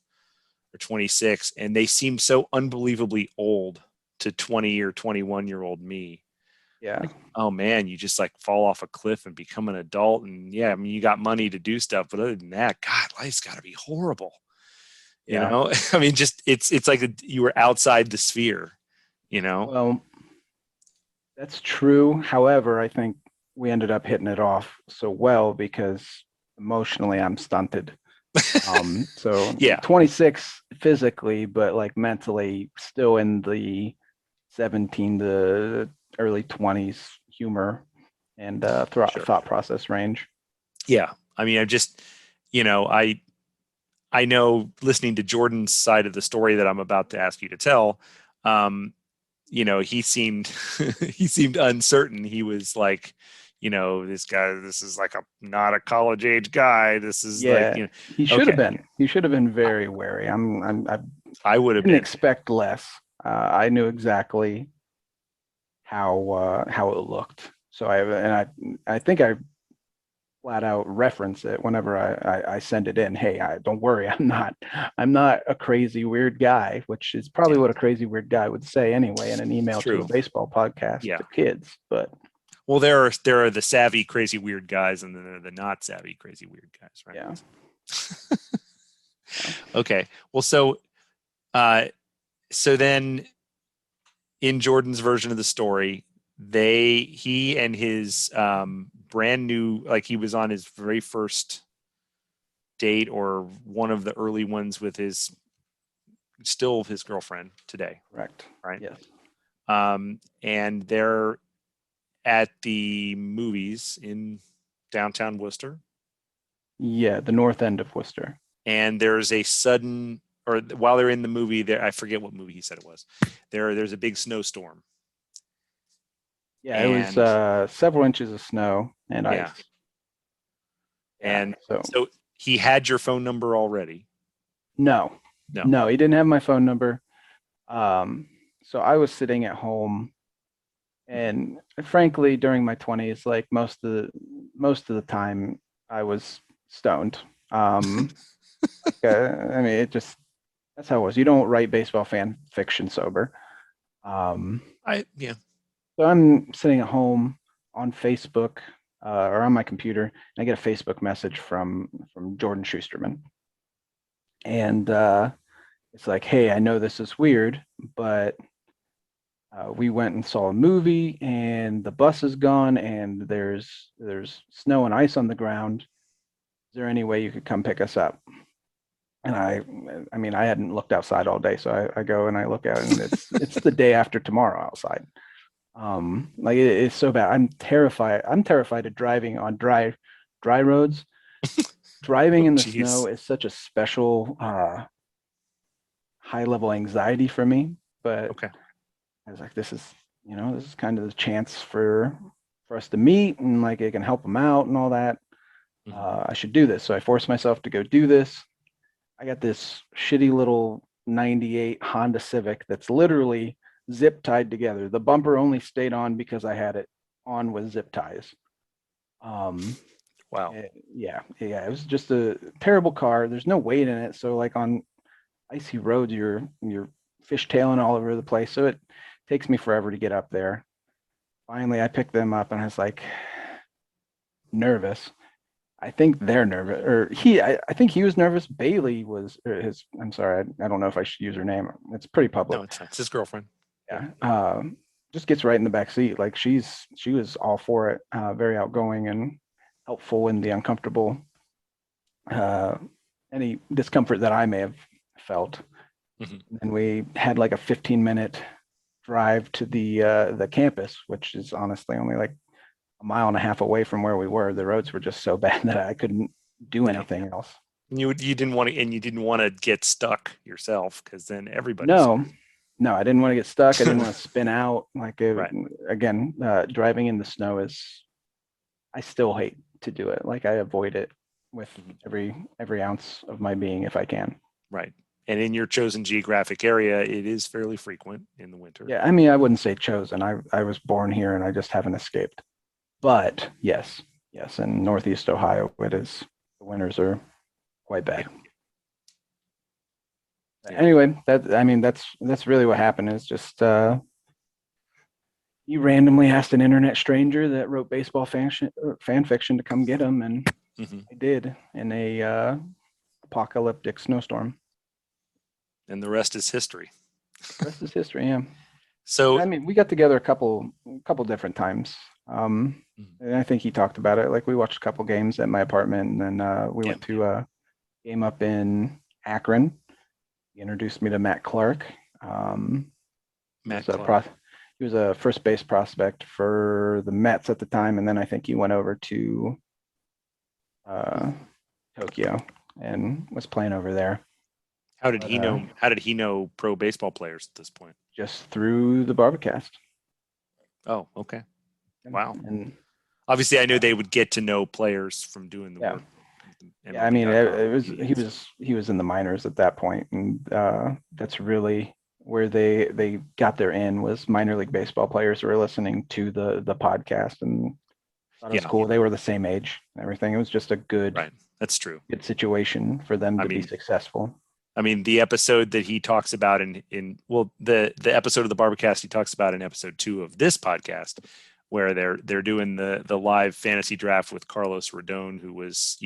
Speaker 1: or 26 and they seemed so unbelievably old to 20 or 21-year-old me.
Speaker 2: Yeah.
Speaker 1: Like, oh man, you just like fall off a cliff and become an adult. And yeah, I mean, you got money to do stuff, but other than that, God, life's got to be horrible. I mean, just it's like you were outside the sphere.
Speaker 2: Well, that's true. However, I think we ended up hitting it off so well because emotionally I'm stunted. So
Speaker 1: yeah,
Speaker 2: 26 physically, but like mentally still in the 17 to early 20s humor and thought process range.
Speaker 1: Yeah. I mean, I know listening to Jordan's side of the story that I'm about to ask you to tell, he seemed he seemed uncertain. He was like, this guy, this is like not a college age guy. This is like,
Speaker 2: he should have been. He should have been very wary.
Speaker 1: I would have
Speaker 2: didn't
Speaker 1: been.
Speaker 2: expect less. I knew exactly how it looked. So I think I flat out reference it whenever I send it in. Hey, don't worry, I'm not a crazy weird guy, which is probably what a crazy weird guy would say anyway in an email to a baseball podcast to kids. But
Speaker 1: well, there are the savvy crazy weird guys, and then there are the not savvy crazy weird guys, right?
Speaker 2: Yeah.
Speaker 1: Okay. Well, so then in Jordan's version of the story, he and his brand new, like he was on his very first date or one of the early ones with his girlfriend today.
Speaker 2: Correct.
Speaker 1: Right.
Speaker 2: Yes.
Speaker 1: And they're at the movies in downtown Worcester.
Speaker 2: Yeah, the north end of Worcester.
Speaker 1: And there's a sudden, or while they're in the movie, there I forget what movie he said it was. There's a big snowstorm.
Speaker 2: Yeah, it was
Speaker 1: And
Speaker 2: several inches of snow and
Speaker 1: yeah,
Speaker 2: ice. Yeah.
Speaker 1: and
Speaker 2: So
Speaker 1: so he had your phone number already.
Speaker 2: no,
Speaker 1: No.
Speaker 2: no, he didn't have my phone number. Um, so I was sitting at home,
Speaker 1: Mhm.
Speaker 2: and frankly, during my 20s, like most of the time, I was stoned. I mean, it just that's how it was. You don't write baseball fan fiction sober. Um,
Speaker 1: Yeah.
Speaker 2: so I'm sitting at home on Facebook or on my computer, and I get a Facebook message from Jordan Schusterman, and it's like, "Hey, I know this is weird, but we went and saw a movie, and the bus is gone, and there's snow and ice on the ground. Is there any way you could come pick us up?" And I mean, I hadn't looked outside all day, so I go and I look out, and it's the day after tomorrow outside. Like it's so bad. I'm terrified. I'm terrified of driving on dry roads. Driving
Speaker 1: Oh,
Speaker 2: in the snow
Speaker 1: geez.
Speaker 2: is such a special high level anxiety for me. But
Speaker 1: Okay.
Speaker 2: I was like, this is kind of the chance for us to meet, and like it can help them out and all that.
Speaker 1: Mhm.
Speaker 2: I should do this. So I forced myself to go do this. I got this shitty little 98 Honda Civic that's literally zip tied together. The bumper only stayed on because I had it on with zip ties. Um,
Speaker 1: Wow.
Speaker 2: yeah, it was just a terrible car. There's no weight in it, so like on icy roads, you're fishtailing all over the place. So it takes me forever to get up there. Finally, I picked them up, and I was like nervous. I think they're nervous, or I think he was nervous. Bailey was, or his, I'm sorry, I don't know if I should use her name. It's pretty
Speaker 1: No,
Speaker 2: public.
Speaker 1: it's fine. It's his girlfriend. Yeah.
Speaker 2: Yeah. Just gets right in the back seat. Like she was all for it, very outgoing and helpful in the uncomfortable, uh, any discomfort that I may have felt.
Speaker 1: Mhm.
Speaker 2: And we had like a 15-minute drive to the campus, which is honestly only like a mile and a half away from where we were. The roads were just so bad that I couldn't do
Speaker 1: Yeah.
Speaker 2: anything else.
Speaker 1: You didn't want to, and you didn't want to get stuck yourself because then everybody's
Speaker 2: No, no, I didn't want to get stuck. I didn't
Speaker 1: screwed.
Speaker 2: want to spin out. Like
Speaker 1: Right.
Speaker 2: again, driving in the snow is. I still hate to do it. Like I avoid it with
Speaker 1: Mhm.
Speaker 2: every ounce of my being if I can.
Speaker 1: Right. And in your chosen geographic area, it is fairly frequent in the winter.
Speaker 2: Yeah, I mean, I wouldn't say chosen. I was born here and I just haven't escaped. But yes, yes, in Northeast Ohio, it is. The winters are quite
Speaker 1: Yeah.
Speaker 2: bad.
Speaker 1: Yeah.
Speaker 2: Anyway, that I mean, that's really what happened. Is just he randomly asked an internet stranger that wrote baseball fan fiction to come get him, and
Speaker 1: Hmm.
Speaker 2: I did in a apocalyptic snowstorm.
Speaker 1: And the rest is history.
Speaker 2: Rest is history. Yeah.
Speaker 1: So,
Speaker 2: I mean, we got together a couple different times.
Speaker 1: mhm.
Speaker 2: And I think he talked about it. Like we watched a couple games at my apartment, and then we
Speaker 1: Yeah.
Speaker 2: went to a game up in Akron. He introduced me to Matt Clark. Um, he
Speaker 1: Matt
Speaker 2: was a
Speaker 1: Clark.
Speaker 2: he was a first base prospect for the Mets at the time, and then I think he went over to uh, Tokyo and was playing over there.
Speaker 1: How did
Speaker 2: But
Speaker 1: he know? How did he know pro baseball players at this point?
Speaker 2: just through the Barbacast.
Speaker 1: Oh, okay.
Speaker 2: And,
Speaker 1: Wow.
Speaker 2: and
Speaker 1: Obviously, I knew they would get to know players from doing the
Speaker 2: yeah,
Speaker 1: work with
Speaker 2: yeah, I mean,
Speaker 1: MLB.com
Speaker 2: it was
Speaker 1: media and stuff.
Speaker 2: he was in the minors at that point, and that's really where they got their in was minor league baseball players who were listening to the podcast and thought it was
Speaker 1: Yeah,
Speaker 2: cool. They were the same age and everything. It was just a
Speaker 1: right. That's true.
Speaker 2: good situation for them
Speaker 1: I
Speaker 2: to be
Speaker 1: mean,
Speaker 2: successful.
Speaker 1: the episode that he talks about in well, the episode of the Barbacast he talks about in episode 2 of this podcast, where they're doing the live fantasy draft with Carlos Rodon, who was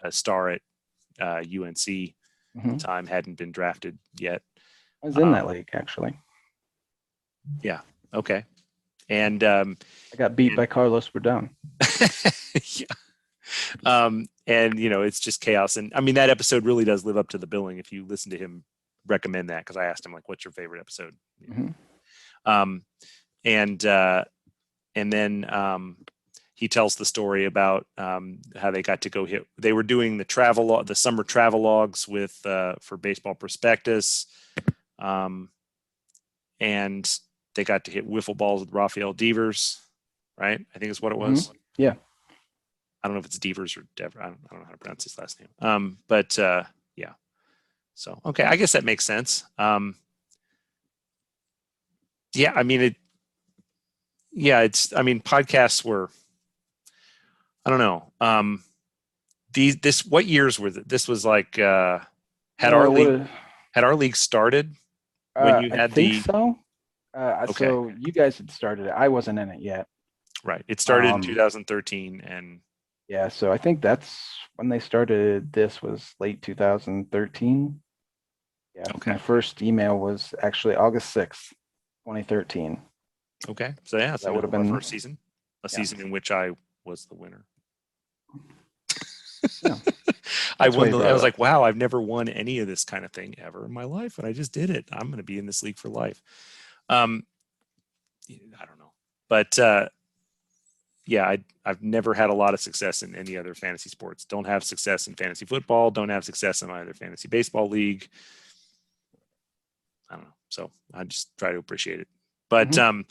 Speaker 1: a star at UNC at the
Speaker 2: Hmm.
Speaker 1: time, hadn't been drafted yet.
Speaker 2: I was in that
Speaker 1: Um,
Speaker 2: league actually.
Speaker 1: yeah, okay, and
Speaker 2: I got beat
Speaker 1: and
Speaker 2: by Carlos Rodon.
Speaker 1: yeah, and it's just chaos. And I mean that episode really does live up to the billing. If you listen to him recommend that, because I asked him like, "What's your favorite episode?"
Speaker 2: Hmm.
Speaker 1: Um, and uh, and then he tells the story about how they got to go hit. They were doing the summer travel logs with for Baseball Prospectus, um, and they got to hit wiffle balls with Rafael Devers, right? I think is what it was.
Speaker 2: Yeah.
Speaker 1: I don't know if it's Devers or Dever. I don't know how to pronounce his last name. But yeah. So okay, I guess that makes sense. Yeah, I mean podcasts were, I don't know. What years were this was like had our league started when you
Speaker 2: I
Speaker 1: had
Speaker 2: think
Speaker 1: the
Speaker 2: so.
Speaker 1: okay,
Speaker 2: So you guys had started it. I wasn't in it yet.
Speaker 1: right. It started in
Speaker 2: Um,
Speaker 1: 2013 and
Speaker 2: yeah, so I think that's when they started. This was late 2013. Yeah,
Speaker 1: okay.
Speaker 2: my first email was actually August 6th, 2013.
Speaker 1: Okay. So yeah, it's the
Speaker 2: That would
Speaker 1: middle
Speaker 2: have
Speaker 1: of our
Speaker 2: been,
Speaker 1: first season. A
Speaker 2: yeah,
Speaker 1: season in which I was the winner.
Speaker 2: yeah.
Speaker 1: I
Speaker 2: That's why
Speaker 1: won
Speaker 2: you
Speaker 1: I
Speaker 2: brought it
Speaker 1: was
Speaker 2: up.
Speaker 1: like, wow, I've never won any of this kind of thing ever in my life, and I just did it. I'm going to be in this league for life. Um, I don't know, but yeah, I've never had a lot of success in any other fantasy sports. Don't have success in fantasy football. Don't have success in either fantasy baseball league. I don't know. So I just try to appreciate it. But and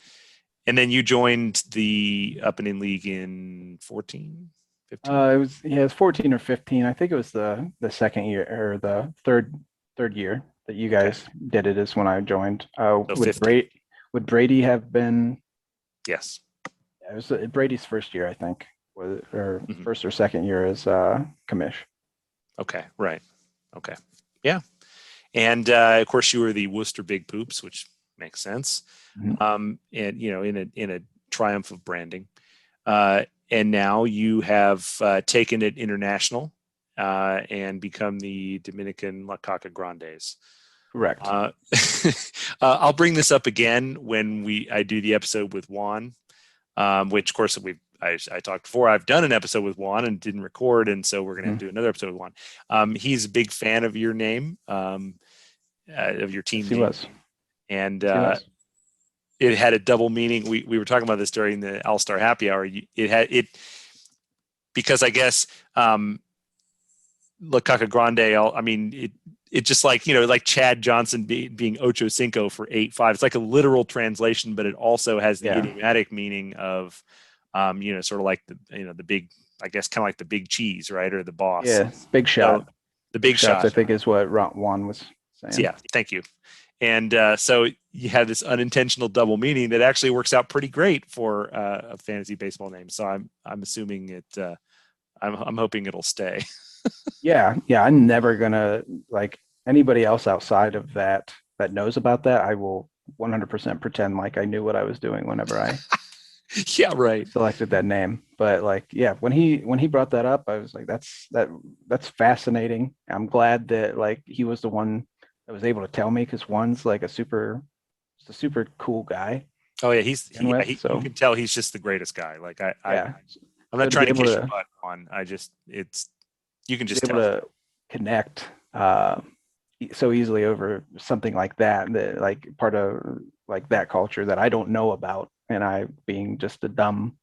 Speaker 1: then you joined the Up and In League in 14, 15.
Speaker 2: It was 14 or 15. I think it was the second year or the third year that you
Speaker 1: Okay.
Speaker 2: guys did it is when I joined.
Speaker 1: So 15.
Speaker 2: Would Brady have been?
Speaker 1: Yes.
Speaker 2: It was Brady's first year, I think, or
Speaker 1: Mhm.
Speaker 2: first or second year as commish.
Speaker 1: Okay. Right. Okay. Yeah. And of course, you were the Worcester Big Poops, which makes sense. And in a triumph of branding. And now you have taken it international and become the Dominican La Caca Grandes.
Speaker 2: Correct.
Speaker 1: I'll bring this up again when I do the episode with Juan, which of course I talked before. I've done an episode with Juan and didn't record, and so we're gonna have to do another episode with Juan. He's a big fan of your name, of your team
Speaker 2: Yes, he
Speaker 1: name,
Speaker 2: was.
Speaker 1: and
Speaker 2: Yes, he was.
Speaker 1: it had a double meaning. We were talking about this during the All Star Happy Hour. Because I guess La Caca Grande. I mean it just like like Chad Johnson being Ocho Cinco for 8-5. It's like a literal translation, but it also has the
Speaker 2: Yeah.
Speaker 1: idiomatic meaning of sort of like the big, I guess, kind of like the big cheese, right, or the boss.
Speaker 2: Yeah, big shot.
Speaker 1: So the big
Speaker 2: shots,
Speaker 1: shot.
Speaker 2: I think, is what Juan was saying.
Speaker 1: Yeah, thank you. And so you have this unintentional double meaning that actually works out pretty great for a fantasy baseball name. So I'm assuming it. I'm hoping it'll stay.
Speaker 2: Yeah, I'm never gonna like anybody else outside of that knows about that. I will 100% pretend like I knew what I was doing whenever I
Speaker 1: Yeah, right.
Speaker 2: selected that name. But like, yeah, when he brought that up, I was like, that's fascinating. I'm glad that like he was the one that was able to tell me because Juan's like just a super cool guy.
Speaker 1: Oh yeah,
Speaker 2: So
Speaker 1: you can tell he's just the greatest guy. Like
Speaker 2: yeah,
Speaker 1: I'm
Speaker 2: so
Speaker 1: not trying to kiss your butt on. You can
Speaker 2: to be
Speaker 1: just
Speaker 2: able
Speaker 1: tell.
Speaker 2: to connect so easily over something like that, like part of like that culture that I don't know about, and I being just a dumb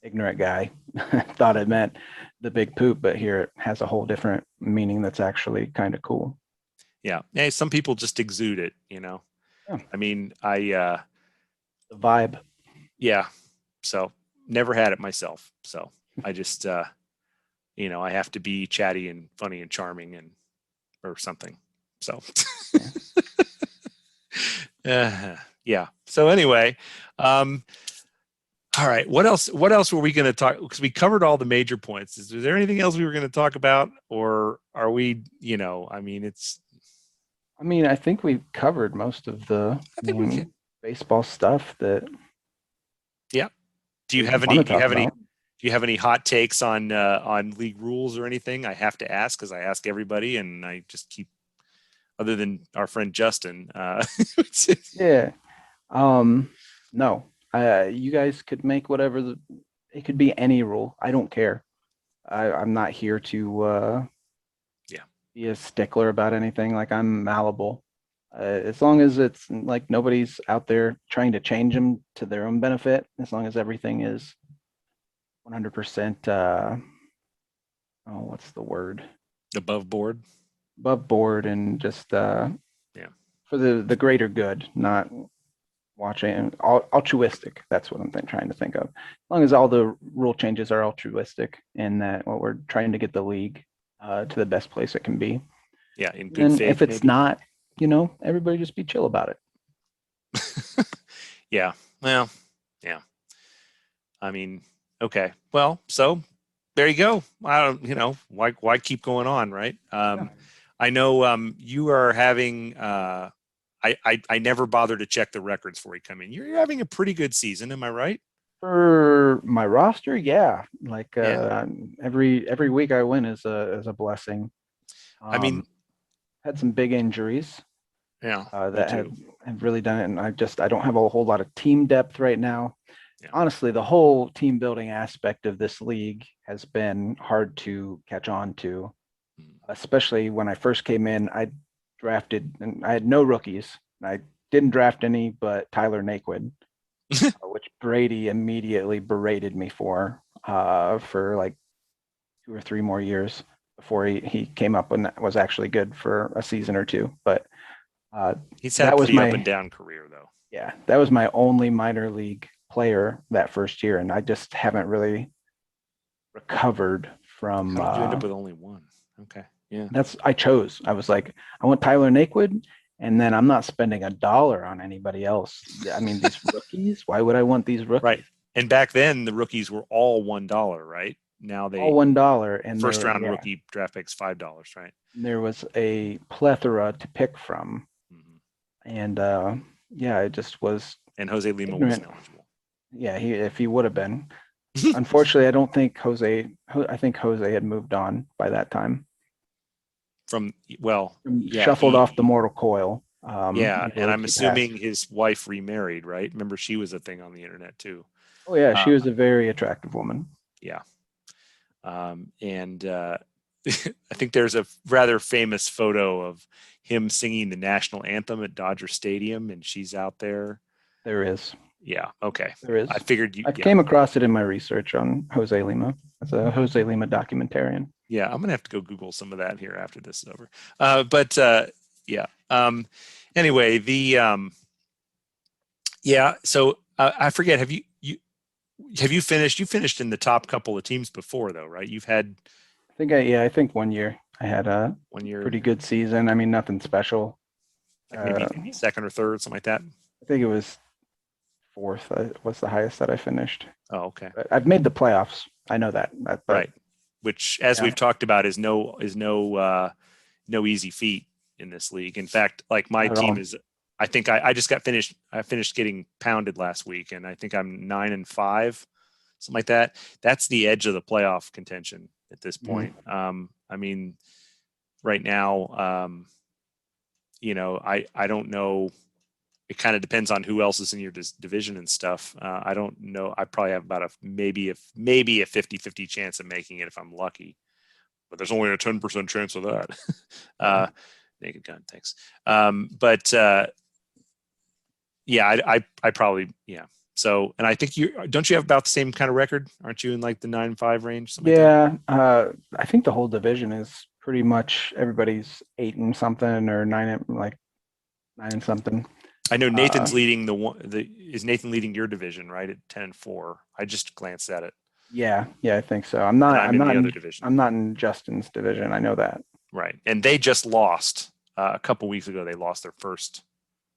Speaker 2: ignorant guy thought it meant the big poop, but here it has a whole different meaning that's actually kind of cool.
Speaker 1: Yeah. Hey, some people just exude it,
Speaker 2: Yeah.
Speaker 1: I mean,
Speaker 2: The vibe.
Speaker 1: yeah. So never had it myself. So I just I have to be chatty and funny and charming or something. So yeah. So anyway, all right. What else were we going to talk? Because we covered all the major points. Is there anything else we were going to talk about, or are we? I mean,
Speaker 2: I think we've covered most of the
Speaker 1: we can.
Speaker 2: baseball stuff that.
Speaker 1: Yeah. Do you
Speaker 2: We
Speaker 1: have
Speaker 2: want
Speaker 1: any?
Speaker 2: to
Speaker 1: Do you
Speaker 2: talk
Speaker 1: have any?
Speaker 2: about.
Speaker 1: Do you have any hot takes on league rules or anything? I have to ask because I ask everybody, and I just keep. Other than our friend Justin,
Speaker 2: Yeah. No. You guys could make whatever it could be any rule. I don't care. I'm not here to
Speaker 1: yeah,
Speaker 2: be a stickler about anything. Like I'm malleable. As long as it's like nobody's out there trying to change them to their own benefit, as long as everything is 100% what's the word?
Speaker 1: above board.
Speaker 2: Above board and just
Speaker 1: Yeah.
Speaker 2: for the greater good, not watching, altruistic. That's what I'm trying to think of. As long as all the rule changes are altruistic and that what we're trying to get the league to the best place it can be.
Speaker 1: Yeah, in good
Speaker 2: And
Speaker 1: faith,
Speaker 2: if it's
Speaker 1: maybe.
Speaker 2: not, everybody just be chill about it.
Speaker 1: Yeah. Well, yeah. I mean, okay. Well, so there you go. I don't, why keep going on, right?
Speaker 2: Yeah.
Speaker 1: I know you are having. I never bother to check the records before you come in. You're having a pretty good season, am I right?
Speaker 2: For my roster, yeah, like
Speaker 1: Yeah.
Speaker 2: every week I win is a blessing.
Speaker 1: I mean,
Speaker 2: Had some big injuries
Speaker 1: yeah, me
Speaker 2: that
Speaker 1: too.
Speaker 2: have really done it, and I don't have a whole lot of team depth right now.
Speaker 1: Yeah.
Speaker 2: Honestly, the whole team building aspect of this league has been hard to catch on to,
Speaker 1: Mm.
Speaker 2: especially when I first came in. I drafted and I had no rookies. I didn't draft any but Tyler Naquin, which Brady immediately berated me for like 2 or 3 more years before he came up and was actually good for a season or two. But
Speaker 1: He's had a
Speaker 2: that was
Speaker 1: pretty up and
Speaker 2: my
Speaker 1: down career, though.
Speaker 2: yeah, that was my only minor league player that first year, and I just haven't really recovered from
Speaker 1: How did you end up with only one? Okay. Yeah.
Speaker 2: I chose. I was like, I want Tyler Naquin, and then I'm not spending $1 on anybody else. I mean, these rookies, why would I want these
Speaker 1: Right.
Speaker 2: rookies?
Speaker 1: And back then, the rookies were all $1, right? Now
Speaker 2: All
Speaker 1: they
Speaker 2: $1, and
Speaker 1: first round rookie draft picks $5, right?
Speaker 2: there was a plethora to pick from.
Speaker 1: Mm-hmm.
Speaker 2: And yeah, it just was
Speaker 1: And Jose Lima
Speaker 2: ignorant.
Speaker 1: wasn't eligible.
Speaker 2: Yeah, if he would have been. Unfortunately, I don't think I think Jose had moved on by that time.
Speaker 1: Yeah,
Speaker 2: Shuffled off the mortal coil.
Speaker 1: yeah, and
Speaker 2: Before
Speaker 1: I'm
Speaker 2: he passed.
Speaker 1: assuming his wife remarried, right? Remember, she was a thing on the internet too.
Speaker 2: Oh yeah,
Speaker 1: Uh,
Speaker 2: she was a very attractive woman.
Speaker 1: yeah, and I think there's a rather famous photo of him singing the national anthem at Dodger Stadium, and she's out there.
Speaker 2: There is.
Speaker 1: Yeah, okay.
Speaker 2: There is.
Speaker 1: I figured you.
Speaker 2: I
Speaker 1: Yeah,
Speaker 2: came across it in my reresearch on Jose Lima. As a Jose Lima documentarian.
Speaker 1: yeah. I'm gonna have to go Google some of that here after this is over. But yeah. Anyway, yeah. So I forget. Have you finished? You finished in the top couple of teams before, though, right? You've had
Speaker 2: I think one year I had a
Speaker 1: 1 year,
Speaker 2: pretty good season. I mean, nothing special.
Speaker 1: like maybe
Speaker 2: I
Speaker 1: second or third, something like that.
Speaker 2: think it was fourth was the highest that I finished.
Speaker 1: Oh, okay.
Speaker 2: But I've made the playoffs. I know that. But
Speaker 1: Right. Which, as
Speaker 2: yeah,
Speaker 1: we've talked about, is no easy feat in this league. In fact, like my
Speaker 2: not at
Speaker 1: team
Speaker 2: all.
Speaker 1: is, I think I just got finished. I finished getting pounded last week, and I think I'm 9-5, something like that. That's the edge of the playoff contention at this point. I mean, right now, I don't know. It kind of depends on who else is in your division and stuff. I don't know. I probably have about maybe a 50-50 chance of making it if I'm lucky, but there's only a 10% chance of that. Naked gun, thanks. But yeah, I probably, yeah. So, and I think don't you have about the same kind of record? Aren't you in like the 9-5 range? Something like that?
Speaker 2: Yeah, I think the whole division is pretty much everybody's 8 and something or 9 and something.
Speaker 1: I know
Speaker 2: Uh,
Speaker 1: Nathan's leading is Nathan leading your division, right? At 10-4. I just glanced at it.
Speaker 2: yeah, I think so.
Speaker 1: And I'm in the other division.
Speaker 2: I'm not in Justin's division. I know that.
Speaker 1: Right. And they just lost a couple weeks ago. They lost their first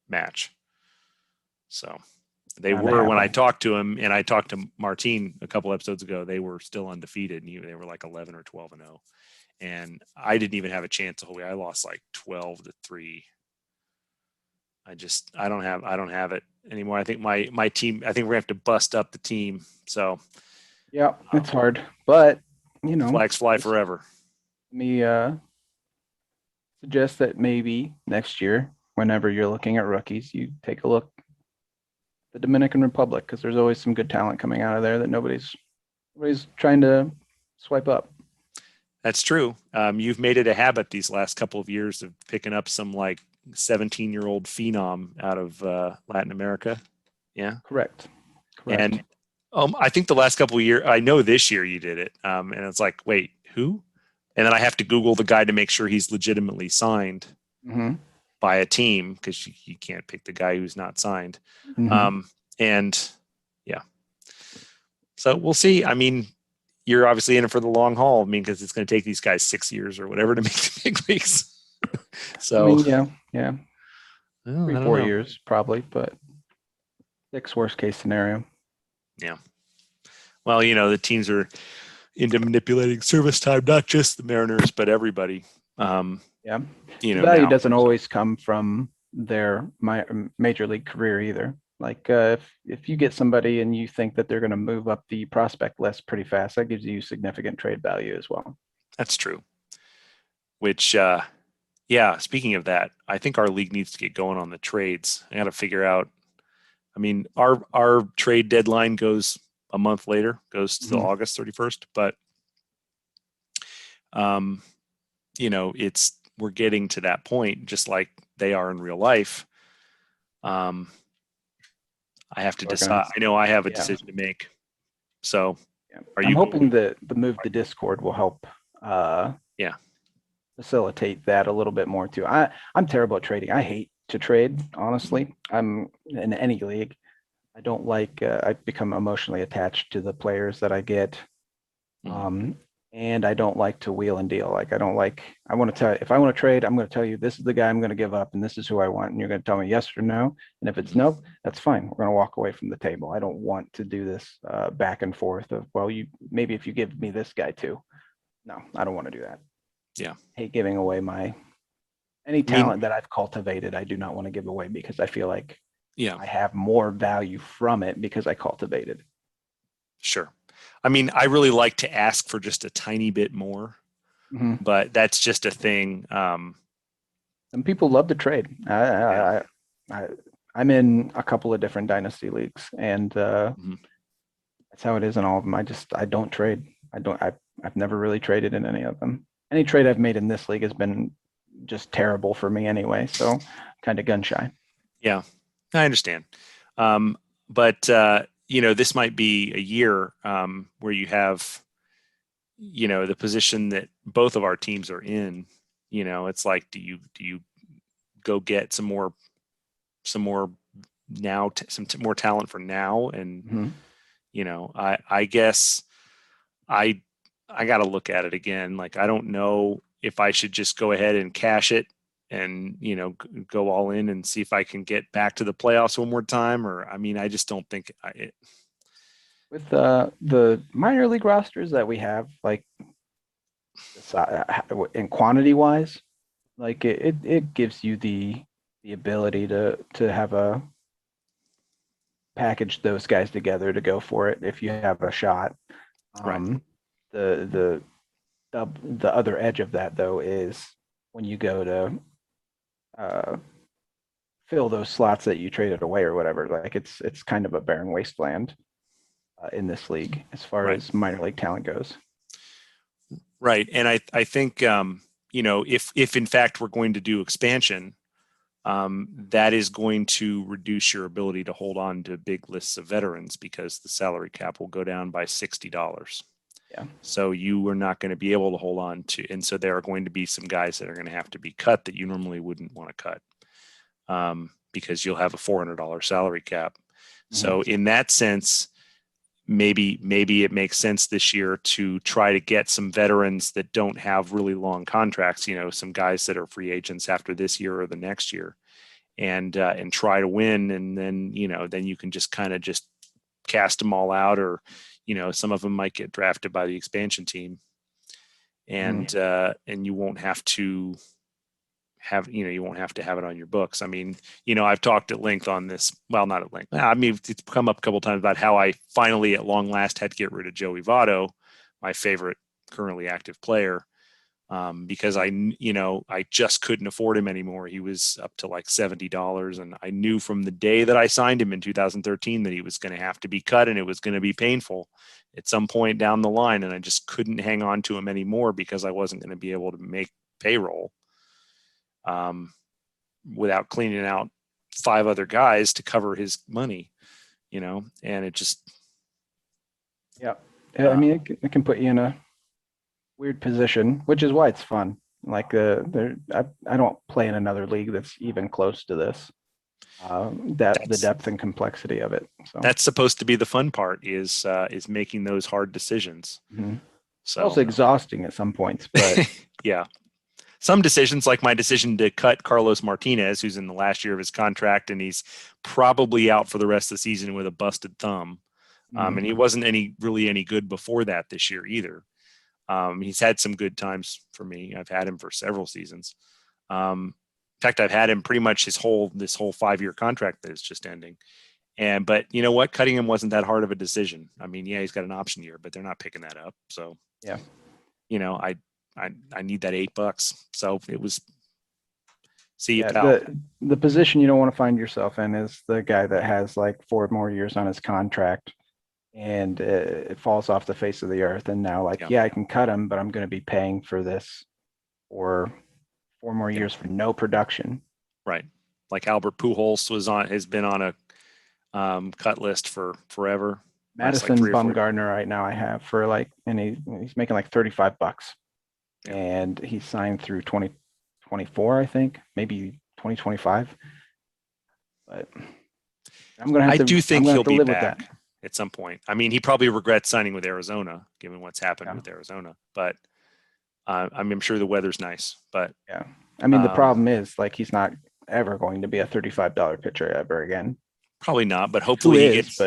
Speaker 1: match. So they
Speaker 2: Bound to
Speaker 1: were, when I
Speaker 2: happen.
Speaker 1: talked to him, and I talked to Martine a couple episodes ago, they were still undefeated. And they were like 11 or 12-0. And I didn't even have a chance the whole way. I lost like 12-3. I don't have it anymore. I think my team, I think we're gonna have to bust up the team. So
Speaker 2: Yeah, it's hard, but
Speaker 1: flags fly
Speaker 2: just
Speaker 1: forever.
Speaker 2: let me suggest that maybe next year, whenever you're looking at rookies, you take a look at the Dominican Republic because there's always some good talent coming out of there that nobody's trying to swipe up.
Speaker 1: That's true. You've made it a habit these last couple of years of picking up some like 17-year-old phenom out of Latin America. Yeah.
Speaker 2: Correct.
Speaker 1: And I think the last couple of years, I know this year you did it. And it's like, wait, who? And then I have to Google the guy to make sure he's legitimately signed.
Speaker 2: Mm-hmm.
Speaker 1: by a team because you can't pick the guy who's not signed.
Speaker 2: Mhm.
Speaker 1: And yeah, so we'll see. I mean, you're obviously in it for the long haul. I mean, because it's going to take these guys 6 years or whatever to make the big leagues.
Speaker 2: I
Speaker 1: So,
Speaker 2: mean, yeah,
Speaker 1: well, I
Speaker 2: three,
Speaker 1: don't
Speaker 2: 4
Speaker 1: know.
Speaker 2: years probably, but 6 worst case scenario.
Speaker 1: Yeah. Well, the teams are into manipulating service time, not just the Mariners, but everybody.
Speaker 2: Yeah. The value
Speaker 1: Now.
Speaker 2: doesn't always come from their major league career either. Like if you get somebody and you think that they're going to move up the prospect list pretty fast, that gives you significant trade value as well.
Speaker 1: That's true. Which, yeah, speaking of that, I think our league needs to get going on the trades. I got to figure out. I mean, our trade deadline goes a month later, goes to
Speaker 2: Mhm.
Speaker 1: August 31st, but um, it's we're getting to that point, just like they are in real life. Um, I have to decide.
Speaker 2: Organized.
Speaker 1: I know I have a
Speaker 2: Yeah.
Speaker 1: decision to make. So,
Speaker 2: Yeah.
Speaker 1: are
Speaker 2: I'm
Speaker 1: you going?
Speaker 2: hoping that the move to Discord will help uh,
Speaker 1: Yeah.
Speaker 2: facilitate that a little bit more too. I'm terrible at trading. I hate to trade, honestly. I'm in any league. I don't like. I become emotionally attached to the players that I get.
Speaker 1: Mhm.
Speaker 2: Um, and I don't like to wheel and deal. Like I don't like. I want to tell. If I want to trade, I'm going to tell you this is the guy I'm going to give up, and this is who I want, and you're going to tell me yes or no. And if it's
Speaker 1: Mhm.
Speaker 2: no, that's fine. We're going to walk away from the table. I don't want to do this back and forth of well, you maybe if you give me this guy too. No, I don't want to do that.
Speaker 1: Yeah.
Speaker 2: I hate giving away my any
Speaker 1: I mean,
Speaker 2: talent that I've cultivated. I do not want to give away because I feel like
Speaker 1: yeah,
Speaker 2: I have more value from it because I cultivated.
Speaker 1: sure. I mean, I really like to ask for just a tiny bit more,
Speaker 2: Mhm.
Speaker 1: but that's just a thing.
Speaker 2: And people love to trade.
Speaker 1: Yeah.
Speaker 2: I, I'm in a couple of different dynasty leagues, and
Speaker 1: Mhm.
Speaker 2: that's how it is in all of them. I don't trade. I've never really traded in any of them. Any trade I've made in this league has been just terrible for me anyway. So kind of gun shy.
Speaker 1: Yeah, I understand. But this might be a year where you have, the position that both of our teams are in. It's like, do you go get some more now, more talent for now, and
Speaker 2: Mhm.
Speaker 1: I guess I I got to look at it again. Like, I don't know if I should just go ahead and cash it and, go all in and see if I can get back to the playoffs one more time. Or, I mean, I just don't think
Speaker 2: With the minor league rosters that we have, like in quantity wise, like it gives you the ability to have a package those guys together to go for it if you have a shot.
Speaker 1: right.
Speaker 2: Um, the the other edge of that though is when you go to uh, fill those slots that you traded away or whatever. Like it's kind of a barren wasteland in this league as far
Speaker 1: Right.
Speaker 2: as minor league talent goes.
Speaker 1: Right. And I think, if in fact we're going to do expansion, that is going to reduce your ability to hold on to big lists of veterans because the salary cap will go down by $60.
Speaker 2: Yeah.
Speaker 1: So you are not going to be able to hold on to, and so there are going to be some guys that are going to have to be cut that you normally wouldn't want to cut, because you'll have a $400 salary cap.
Speaker 2: Mhm.
Speaker 1: So in that sense, maybe it makes sense this year to try to get some veterans that don't have really long contracts. Some guys that are free agents after this year or the next year, and try to win, and then you can just kind of just cast them all out, or some of them might get drafted by the expansion team,
Speaker 2: Mhm.
Speaker 1: and you won't have to have it on your books. I mean, I've talked at length on this. Well, not at length. I mean, it's come up a couple times about how I finally, at long last, had to get rid of Joey Votto, my favorite currently active player, because I just couldn't afford him anymore. He was up to like $70, and I knew from the day that I signed him in 2013 that he was going to have to be cut, and it was going to be painful at some point down the line, and I just couldn't hang on to him anymore because I wasn't going to be able to make payroll, um, without cleaning out 5 other guys to cover his money, and it just,
Speaker 2: Yeah. Yeah, I
Speaker 1: uh,
Speaker 2: mean, it can put you in a weird position, which is why it's fun. Like I don't play in another league that's even close to this. The
Speaker 1: That's
Speaker 2: depth and complexity of it. So
Speaker 1: that's supposed to be the fun part is making those hard decisions.
Speaker 2: mhm. It's
Speaker 1: So
Speaker 2: also exhausting at some points, but
Speaker 1: yeah, some decisions, like my decision to cut Carlos Martinez, who's in the last year of his contract, and he's probably out for the rest of the season with a busted thumb. And he wasn't really any good before that this year either. He's had some good times for me. I've had him for several seasons. In fact, I've had him pretty much this whole 5-year contract that is just ending. But you know what? Cutting him wasn't that hard of a decision. I mean, yeah, he's got an option year, but they're not picking that up. So
Speaker 2: yeah.
Speaker 1: I need that $8. So it was, see you,
Speaker 2: Yeah,
Speaker 1: pal.
Speaker 2: the position you don't want to find yourself in is the guy that has like 4 more years on his contract and it falls off the face of the earth. And now, like,
Speaker 1: Yeah.
Speaker 2: yeah, I can cut him, but I'm going to be paying for this for 4 more years for no production.
Speaker 1: Right. Like Albert Pujols has been on a cut list for forever.
Speaker 2: Madison Bumgarner right now I have for like, and he's making like $35,
Speaker 1: Yeah.
Speaker 2: and he's signed through 2024, I think, maybe 2025. But
Speaker 1: I do think he'll be
Speaker 2: live with that
Speaker 1: back at some point. I mean, he probably regrets signing with Arizona, given what's happened with Arizona. But I'm sure the weather's nice. But
Speaker 2: yeah, I mean, the problem is like he's not ever going to be a $35 pitcher ever again.
Speaker 1: Probably not. But hopefully he gets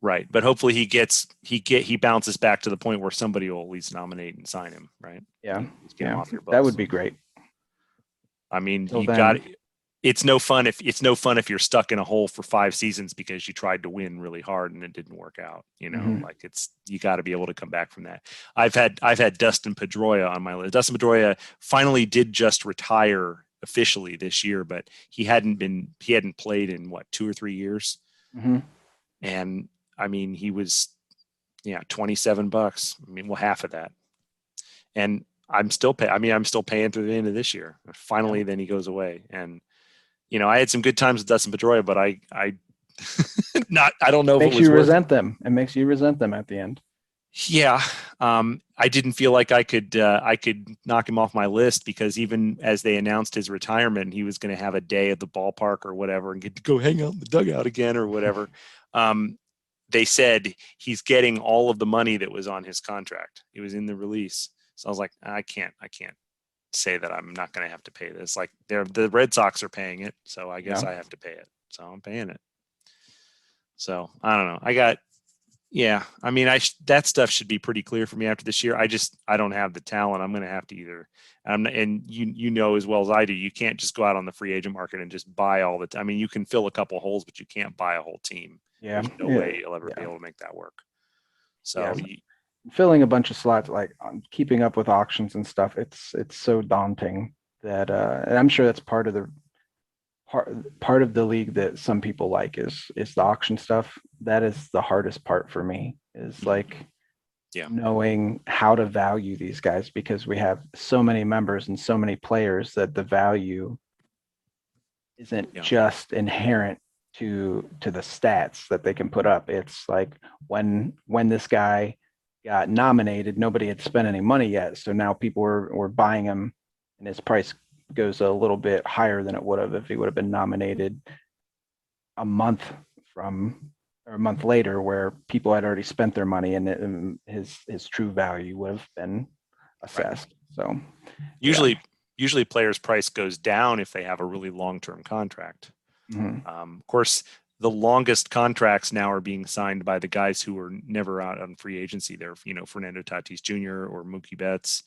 Speaker 2: right.
Speaker 1: But hopefully he bounces back to the point where somebody will at least nominate and sign him. Right.
Speaker 2: Yeah.
Speaker 1: Get him off your bus.
Speaker 2: That would be great.
Speaker 1: I mean, it's no fun if you're stuck in a hole for 5 seasons because you tried to win really hard and it didn't work out. Like you got to be able to come back from that. I've had Dustin Pedroia on my list. Dustin Pedroia finally did just retire officially this year, but he hadn't played in 2 or 3 years.
Speaker 2: Mm-hmm.
Speaker 1: And I mean, he was, $27. I mean, well, half of that. And I'm still paying through the end of this year. Finally, then he goes away. And, I had some good times with Dustin Pedroia, but I don't know if it was
Speaker 2: resent them. It makes you resent them at the end.
Speaker 1: Yeah. I didn't feel like I could knock him off my list because even as they announced his retirement, he was going to have a day at the ballpark or whatever and get to go hang out in the dugout again or whatever. They said he's getting all of the money that was on his contract. It was in the release. So I was like, I can't say that I'm not going to have to pay this. Like the Red Sox are paying it. So I guess I have to pay it. So I'm paying it. So I don't know. I mean, that stuff should be pretty clear for me after this year. I don't have the talent. I'm going to have to either, and you know as well as I do, you can't just go out on the free agent market and just buy all the. I mean, you can fill a couple holes, but you can't buy a whole team.
Speaker 2: Yeah,
Speaker 1: there's no way you'll ever be able to make that work. So
Speaker 2: filling a bunch of slots, like keeping up with auctions and stuff, it's so daunting that, and I'm sure that's part of the league that some people like is the auction stuff. That is the hardest part for me, is like knowing how to value these guys, because we have so many members and so many players that the value isn't just inherent to the stats that they can put up. It's like when this guy got nominated, nobody had spent any money yet, so now people were buying him, and his price goes a little bit higher than it would have if he would have been nominated a month later, where people had already spent their money and his true value would have been assessed. So
Speaker 1: usually players' price goes down if they have a really long-term contract.
Speaker 2: Mm-hmm.
Speaker 1: Of course, the longest contracts now are being signed by the guys who were never out on free agency. They're, Fernando Tatis Jr. or Mookie Betts.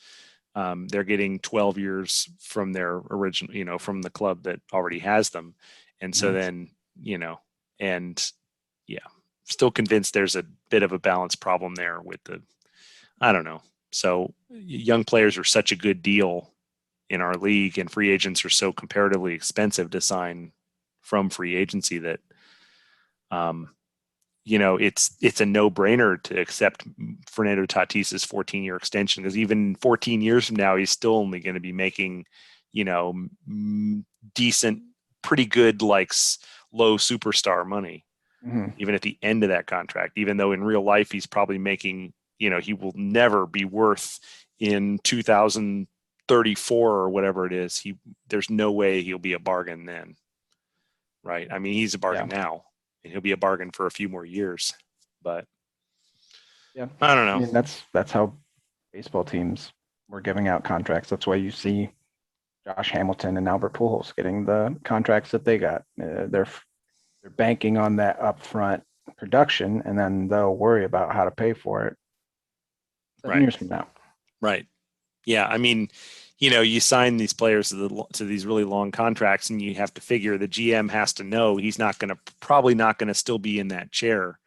Speaker 1: They're getting 12 years from their original, from the club that already has them. And so then, still convinced there's a bit of a balance problem there with I don't know. So young players are such a good deal in our league, and free agents are so comparatively expensive to sign from free agency that, it's a no-brainer to accept Fernando Tatis's 14-year extension, because even 14 years from now, he's still only going to be making, decent, pretty good, like low superstar money, even at the end of that contract, even though in real life, he's probably making, he will never be worth in 2030 34 or whatever it is, there's no way he'll be a bargain then, right? I mean, he's a bargain now, and he'll be a bargain for a few more years. But
Speaker 2: Yeah,
Speaker 1: I don't know.
Speaker 2: I mean, that's how baseball teams were giving out contracts. That's why you see Josh Hamilton and Albert Pujols getting the contracts that they got. They're banking on that upfront production, and then they'll worry about how to pay for it 7 years from now.
Speaker 1: Right. Yeah. I mean, you sign these players to these really long contracts, and you have to figure the GM has to know he's probably not going to still be in that chair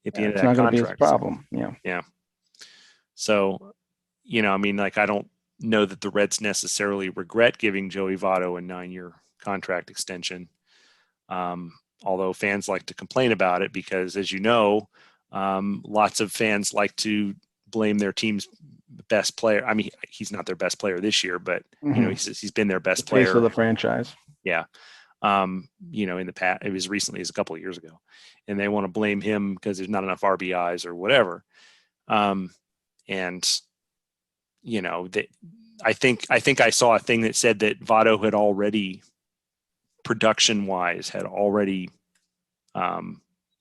Speaker 1: at the end of that contract. It's not going to be his
Speaker 2: problem.
Speaker 1: Yeah. So, I mean, like, I don't know that the Reds necessarily regret giving Joey Votto a 9-year contract extension. Although fans like to complain about it because, as you know, lots of fans like to blame their team's best player. I mean, he's not their best player this year, but he's been their best player.
Speaker 2: Face of the franchise.
Speaker 1: Yeah. In the past, it was recently as a couple of years ago, and they want to blame him because there's not enough RBIs or whatever. I think I saw a thing that said that Votto had already, production-wise,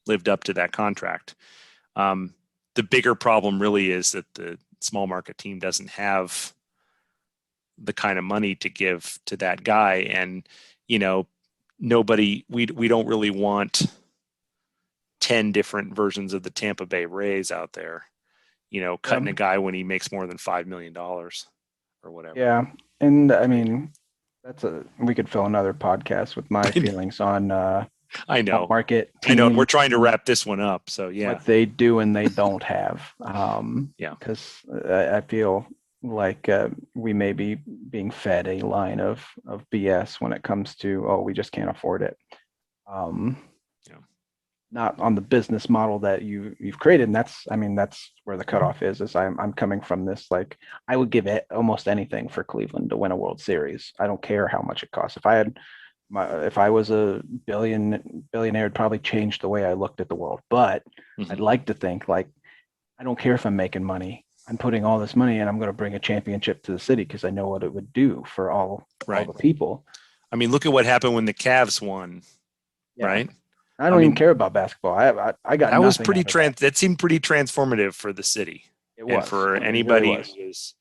Speaker 1: lived up to that contract. The bigger problem really is that the small market team doesn't have the kind of money to give to that guy, and we don't really want 10 different versions of the Tampa Bay Rays out there, cutting a guy when he makes more than $5 million or whatever.
Speaker 2: Yeah, and I mean, we could fill another podcast with my feelings on
Speaker 1: I know
Speaker 2: market.
Speaker 1: I know. We're trying to wrap this one up. So yeah,
Speaker 2: what they do and they don't have. Because I feel like we may be being fed a line of BS when it comes to, we just can't afford it. Not on the business model that you've created. And that's where the cutoff is I'm coming from this. Like, I would give it almost anything for Cleveland to win a World Series. I don't care how much it costs. If I was a billionaire, it'd probably change the way I looked at the world. But I'd like to think, like, I don't care if I'm making money. I'm putting all this money and I'm going to bring a championship to the city because I know what it would do for all the people.
Speaker 1: I mean, look at what happened when the Cavs won, right?
Speaker 2: I don't even care about basketball. I got
Speaker 1: that was pretty that seemed pretty transformative for the city.
Speaker 2: It was.
Speaker 1: And for anybody who was,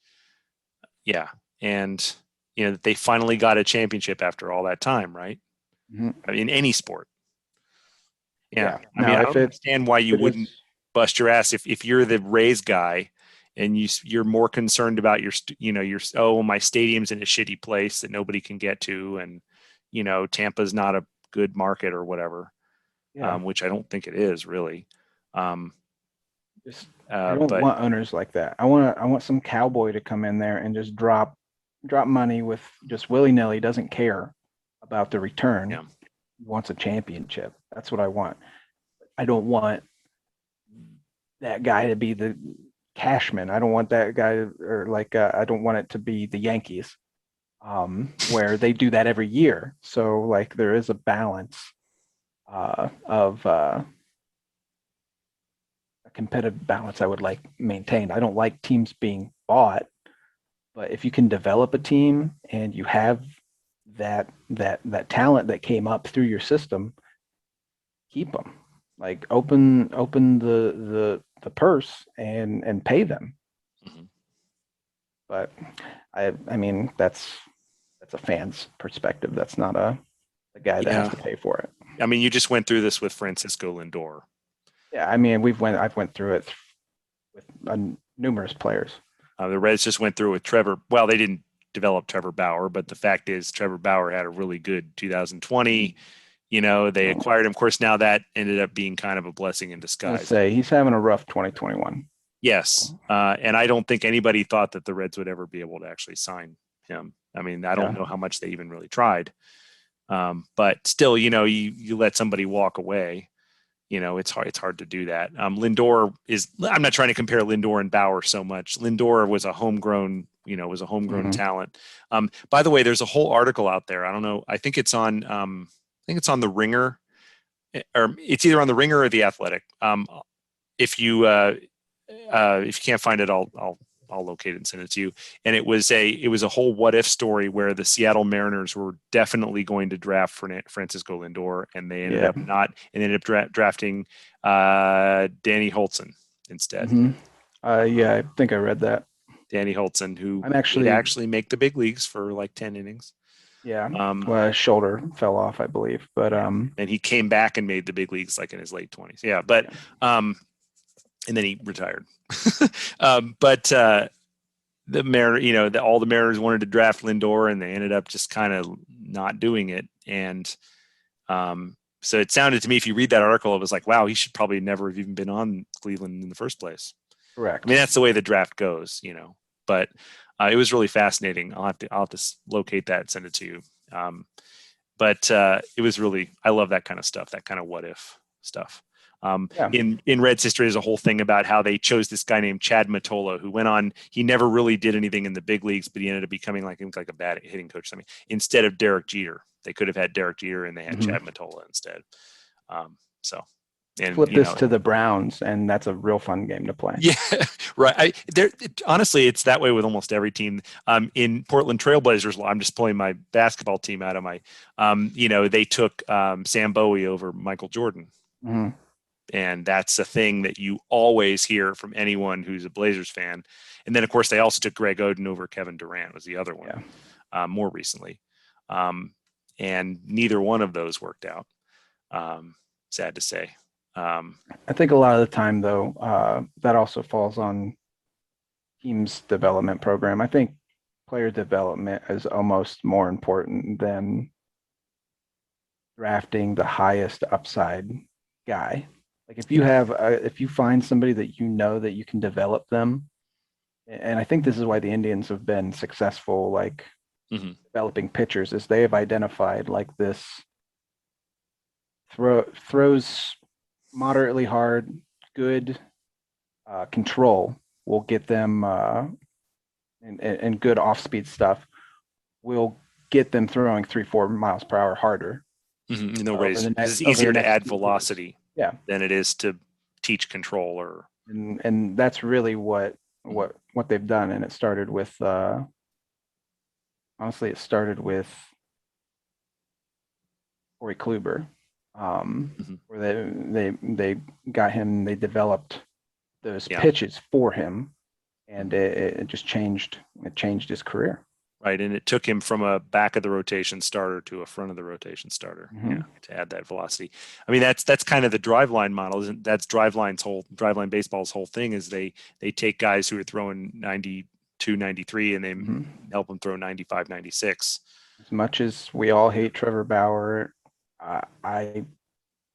Speaker 1: and they finally got a championship after all that time, right? Mm-hmm. In any sport. Yeah. I mean, I don't understand why you wouldn't bust your ass if you're the Rays guy and you're more concerned about my stadium's in a shitty place that nobody can get to, and Tampa's not a good market or whatever. Which I don't think it is really. I
Speaker 2: don't want owners like that. I want some cowboy to come in there and just drop money with just willy-nilly, doesn't care about the return. Yeah. Wants a championship. That's what I want. I don't want that guy to be the cashman. I don't want that guy, I don't want it to be the Yankees, where they do that every year. So like there is a balance of a competitive balance I would like maintained. I don't like teams being bought, but if you can develop a team and you have that talent that came up through your system, keep them. Like open the purse and pay them. Mm-hmm. But I mean that's a fan's perspective. That's not a guy that has to pay for it.
Speaker 1: I mean, you just went through this with Francisco Lindor.
Speaker 2: Yeah, I mean, I've went through it with numerous players.
Speaker 1: The Reds just went through with Trevor. Well, they didn't develop Trevor Bauer, but the fact is Trevor Bauer had a really good 2020. They acquired him. Of course, now that ended up being kind of a blessing in disguise.
Speaker 2: I'd say he's having a rough 2021.
Speaker 1: Yes, and I don't think anybody thought that the Reds would ever be able to actually sign him. I mean, I don't know how much they even really tried. But still, you let somebody walk away, it's hard to do that. Lindor I'm not trying to compare Lindor and Bauer so much. Lindor was a homegrown mm-hmm. talent. By the way, there's a whole article out there. I don't know. I think it's on the Ringer, or it's either on the Ringer or the Athletic. If you can't find it, I'll I'll locate it and send it to you. And it was a whole what if story where the Seattle Mariners were definitely going to draft Francisco Lindor, and they ended up not, and they ended up drafting Danny Holtzen instead.
Speaker 2: Mm-hmm. I think I read that.
Speaker 1: Danny Holtzen, who
Speaker 2: I'm
Speaker 1: did actually make the big leagues for like 10 innings.
Speaker 2: Yeah. Well, his shoulder fell off, I believe, but
Speaker 1: and he came back and made the big leagues like in his late 20s. Yeah, but and then he retired. But the Mariners, all the Mariners wanted to draft Lindor, and they ended up just kind of not doing it. And so it sounded to me, if you read that article, it was like, wow, he should probably never have even been on Cleveland in the first place.
Speaker 2: Correct.
Speaker 1: I mean, that's the way the draft goes, but it was really fascinating. I'll have to locate that and send it to you. But it was really, I love that kind of stuff, that kind of what if stuff. In Reds history, there's a whole thing about how they chose this guy named Chad Mottola, who went on, he never really did anything in the big leagues, but he ended up becoming like a bad hitting coach or something, instead of Derek Jeter. They could have had Derek Jeter, and they had Chad Mottola instead. And
Speaker 2: flip this to the Browns, and that's a real fun game to play.
Speaker 1: Yeah, right. Honestly, it's that way with almost every team. In Portland Trailblazers, I'm just pulling my basketball team out of my, they took Sam Bowie over Michael Jordan.
Speaker 2: Mm-hmm.
Speaker 1: And that's a thing that you always hear from anyone who's a Blazers fan. And then, of course, they also took Greg Oden over Kevin Durant was the other one, more recently. And neither one of those worked out, sad to say.
Speaker 2: I think a lot of the time, though, that also falls on team's development program. I think player development is almost more important than drafting the highest upside guy. Like if you find somebody that that you can develop them, and I think this is why the Indians have been successful, like developing pitchers, is they have identified like this throws moderately hard, good control will get them, and good off-speed stuff will get them throwing 3-4 miles per hour harder.
Speaker 1: No ways. It's easier to add velocity than it is to teach control.
Speaker 2: And that's really what they've done. And it started with honestly, it started with Corey Kluber. Where they got him, they developed those pitches for him, and it just changed his career.
Speaker 1: Right, and it took him from a back of the rotation starter to a front of the rotation starter, to add that velocity. I mean, that's kind of the driveline model, isn't that's driveline baseball's whole thing is they take guys who are throwing 92, 93, and they help them throw 95, 96.
Speaker 2: As much as we all hate Trevor Bauer,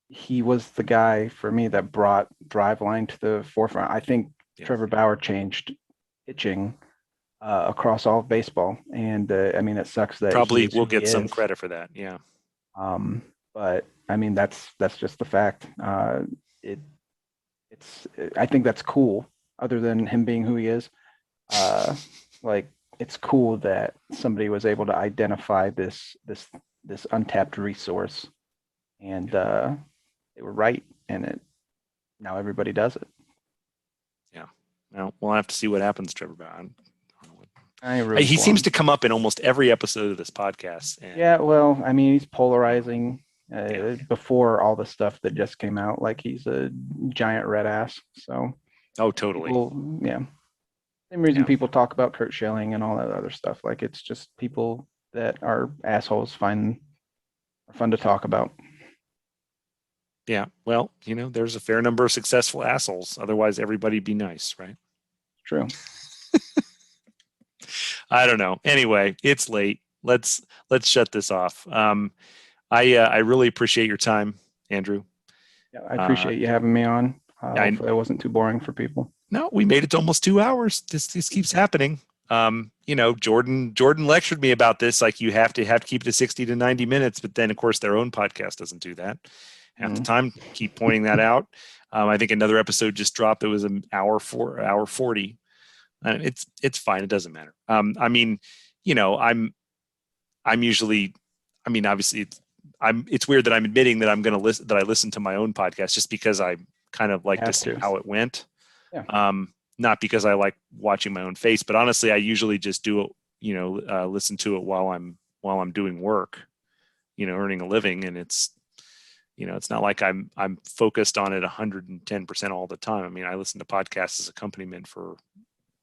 Speaker 2: he was the guy for me that brought driveline to the forefront. I think Trevor Bauer changed pitching across all of baseball, and I mean, it sucks that
Speaker 1: probably will get some credit for that. Yeah.
Speaker 2: But I mean, that's just the fact. I think that's cool. Other than him being who he is, like it's cool that somebody was able to identify this untapped resource, and they were right, and now everybody does it.
Speaker 1: Yeah. Now we'll have to see what happens, Trevor Bauer.
Speaker 2: He
Speaker 1: seems to come up in almost every episode of this podcast.
Speaker 2: Yeah, well, I mean, he's polarizing. Before all the stuff that just came out, like he's a giant red ass. So.
Speaker 1: Oh, totally.
Speaker 2: Same reason people talk about Kurt Schilling and all that other stuff. Like it's just people that are assholes are fun to talk about.
Speaker 1: Yeah, well, there's a fair number of successful assholes. Otherwise, everybody'd be nice, right?
Speaker 2: True.
Speaker 1: I don't know. Anyway, it's late. Let's shut this off. I really appreciate your time, Andrew.
Speaker 2: Yeah, I appreciate you having me on. Hopefully it wasn't too boring for people.
Speaker 1: No, we made it to almost 2 hours. This keeps happening. Jordan lectured me about this. Like you have to keep it to 60 to 90 minutes, but then of course their own podcast doesn't do that. Half the time, keep pointing that out. I think another episode just dropped. It was an hour 40. It's fine. It doesn't matter. I mean, I'm usually, I mean, obviously it's weird that I'm admitting that I'm going to listen to my own podcast just because I kind of like to see how it went.
Speaker 2: Yeah.
Speaker 1: not because I like watching my own face, but honestly, I usually just do it, listen to it while I'm doing work, earning a living. And it's not like I'm focused on it 110% all the time. I mean, I listen to podcasts as accompaniment for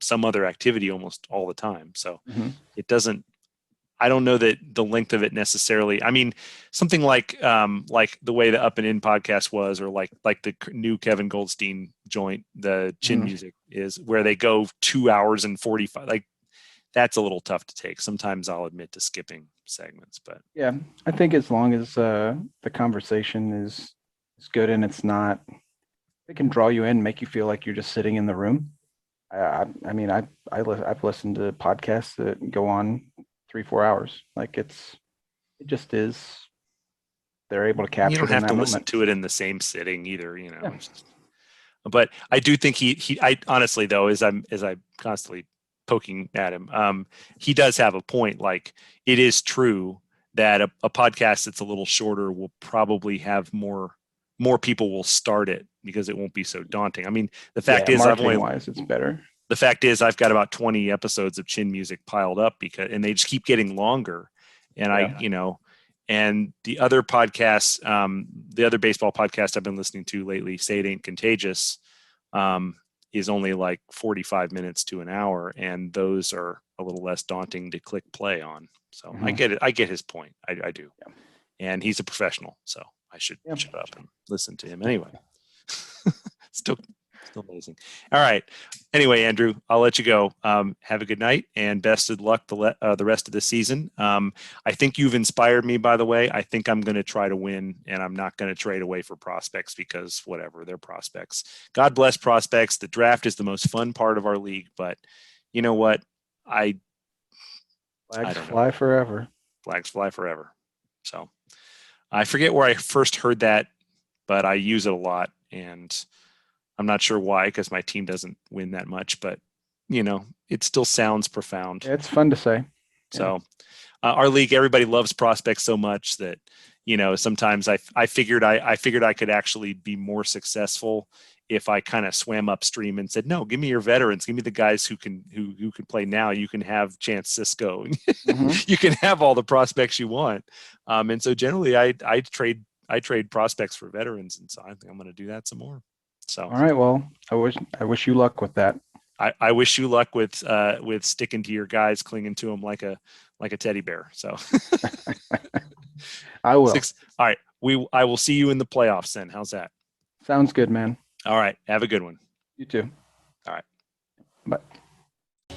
Speaker 1: some other activity almost all the time. So it doesn't, I don't know that the length of it necessarily. I mean, something like the way the Up and In podcast was, or like the new Kevin Goldstein joint, the Chin Music is, where they go 2 hours and 45. Like, that's a little tough to take. Sometimes I'll admit to skipping segments, but
Speaker 2: Yeah, I think as long as the conversation is good and it's not, it can draw you in, make you feel like you're just sitting in the room. I mean, I've listened to podcasts that go on 3-4 hours. Like it just is. They're able to capture
Speaker 1: you don't
Speaker 2: it in
Speaker 1: have
Speaker 2: that
Speaker 1: to
Speaker 2: moment.
Speaker 1: listen to it in the same sitting either. It's just, but I do think I honestly, though, as I'm constantly poking at him, he does have a point. Like, it is true that a podcast that's a little shorter will probably have more people will start it because it won't be so daunting. I mean, the fact is,
Speaker 2: marketing-wise, it's better.
Speaker 1: The fact is, I've got about 20 episodes of Chin Music piled up and they just keep getting longer. And and the other podcasts, the other baseball podcast I've been listening to lately, Say It Ain't Contagious, is only like 45 minutes to an hour. And those are a little less daunting to click play on. So I get it. I get his point. I do. Yeah. And he's a professional. So I should shut up and listen to him anyway. Still amazing. All right. Anyway, Andrew, I'll let you go. Have a good night and best of luck the rest of the season. I think you've inspired me, by the way. I think I'm going to try to win, and I'm not going to trade away for prospects because whatever, they're prospects. God bless prospects. The draft is the most fun part of our league, but you know what?
Speaker 2: Flags fly forever.
Speaker 1: Flags fly forever. So I forget where I first heard that, but I use it a lot, and I'm not sure why, because my team doesn't win that much, but it still sounds profound.
Speaker 2: Yeah, it's fun to say.
Speaker 1: So our league, everybody loves prospects so much that, sometimes I figured I could actually be more successful if I kind of swam upstream and said, no, give me your veterans, give me the guys who can play now. You can have Chance Cisco. You can have all the prospects you want. And so generally I trade prospects for veterans. And so I think I'm going to do that some more. So,
Speaker 2: all right. Well, I wish you luck with that.
Speaker 1: I wish you luck with sticking to your guys, clinging to them like a teddy bear. So
Speaker 2: I will.
Speaker 1: All right. I will see you in the playoffs then. How's that?
Speaker 2: Sounds good, man.
Speaker 1: All right. Have a good one.
Speaker 2: You too.
Speaker 1: All right.
Speaker 2: Bye.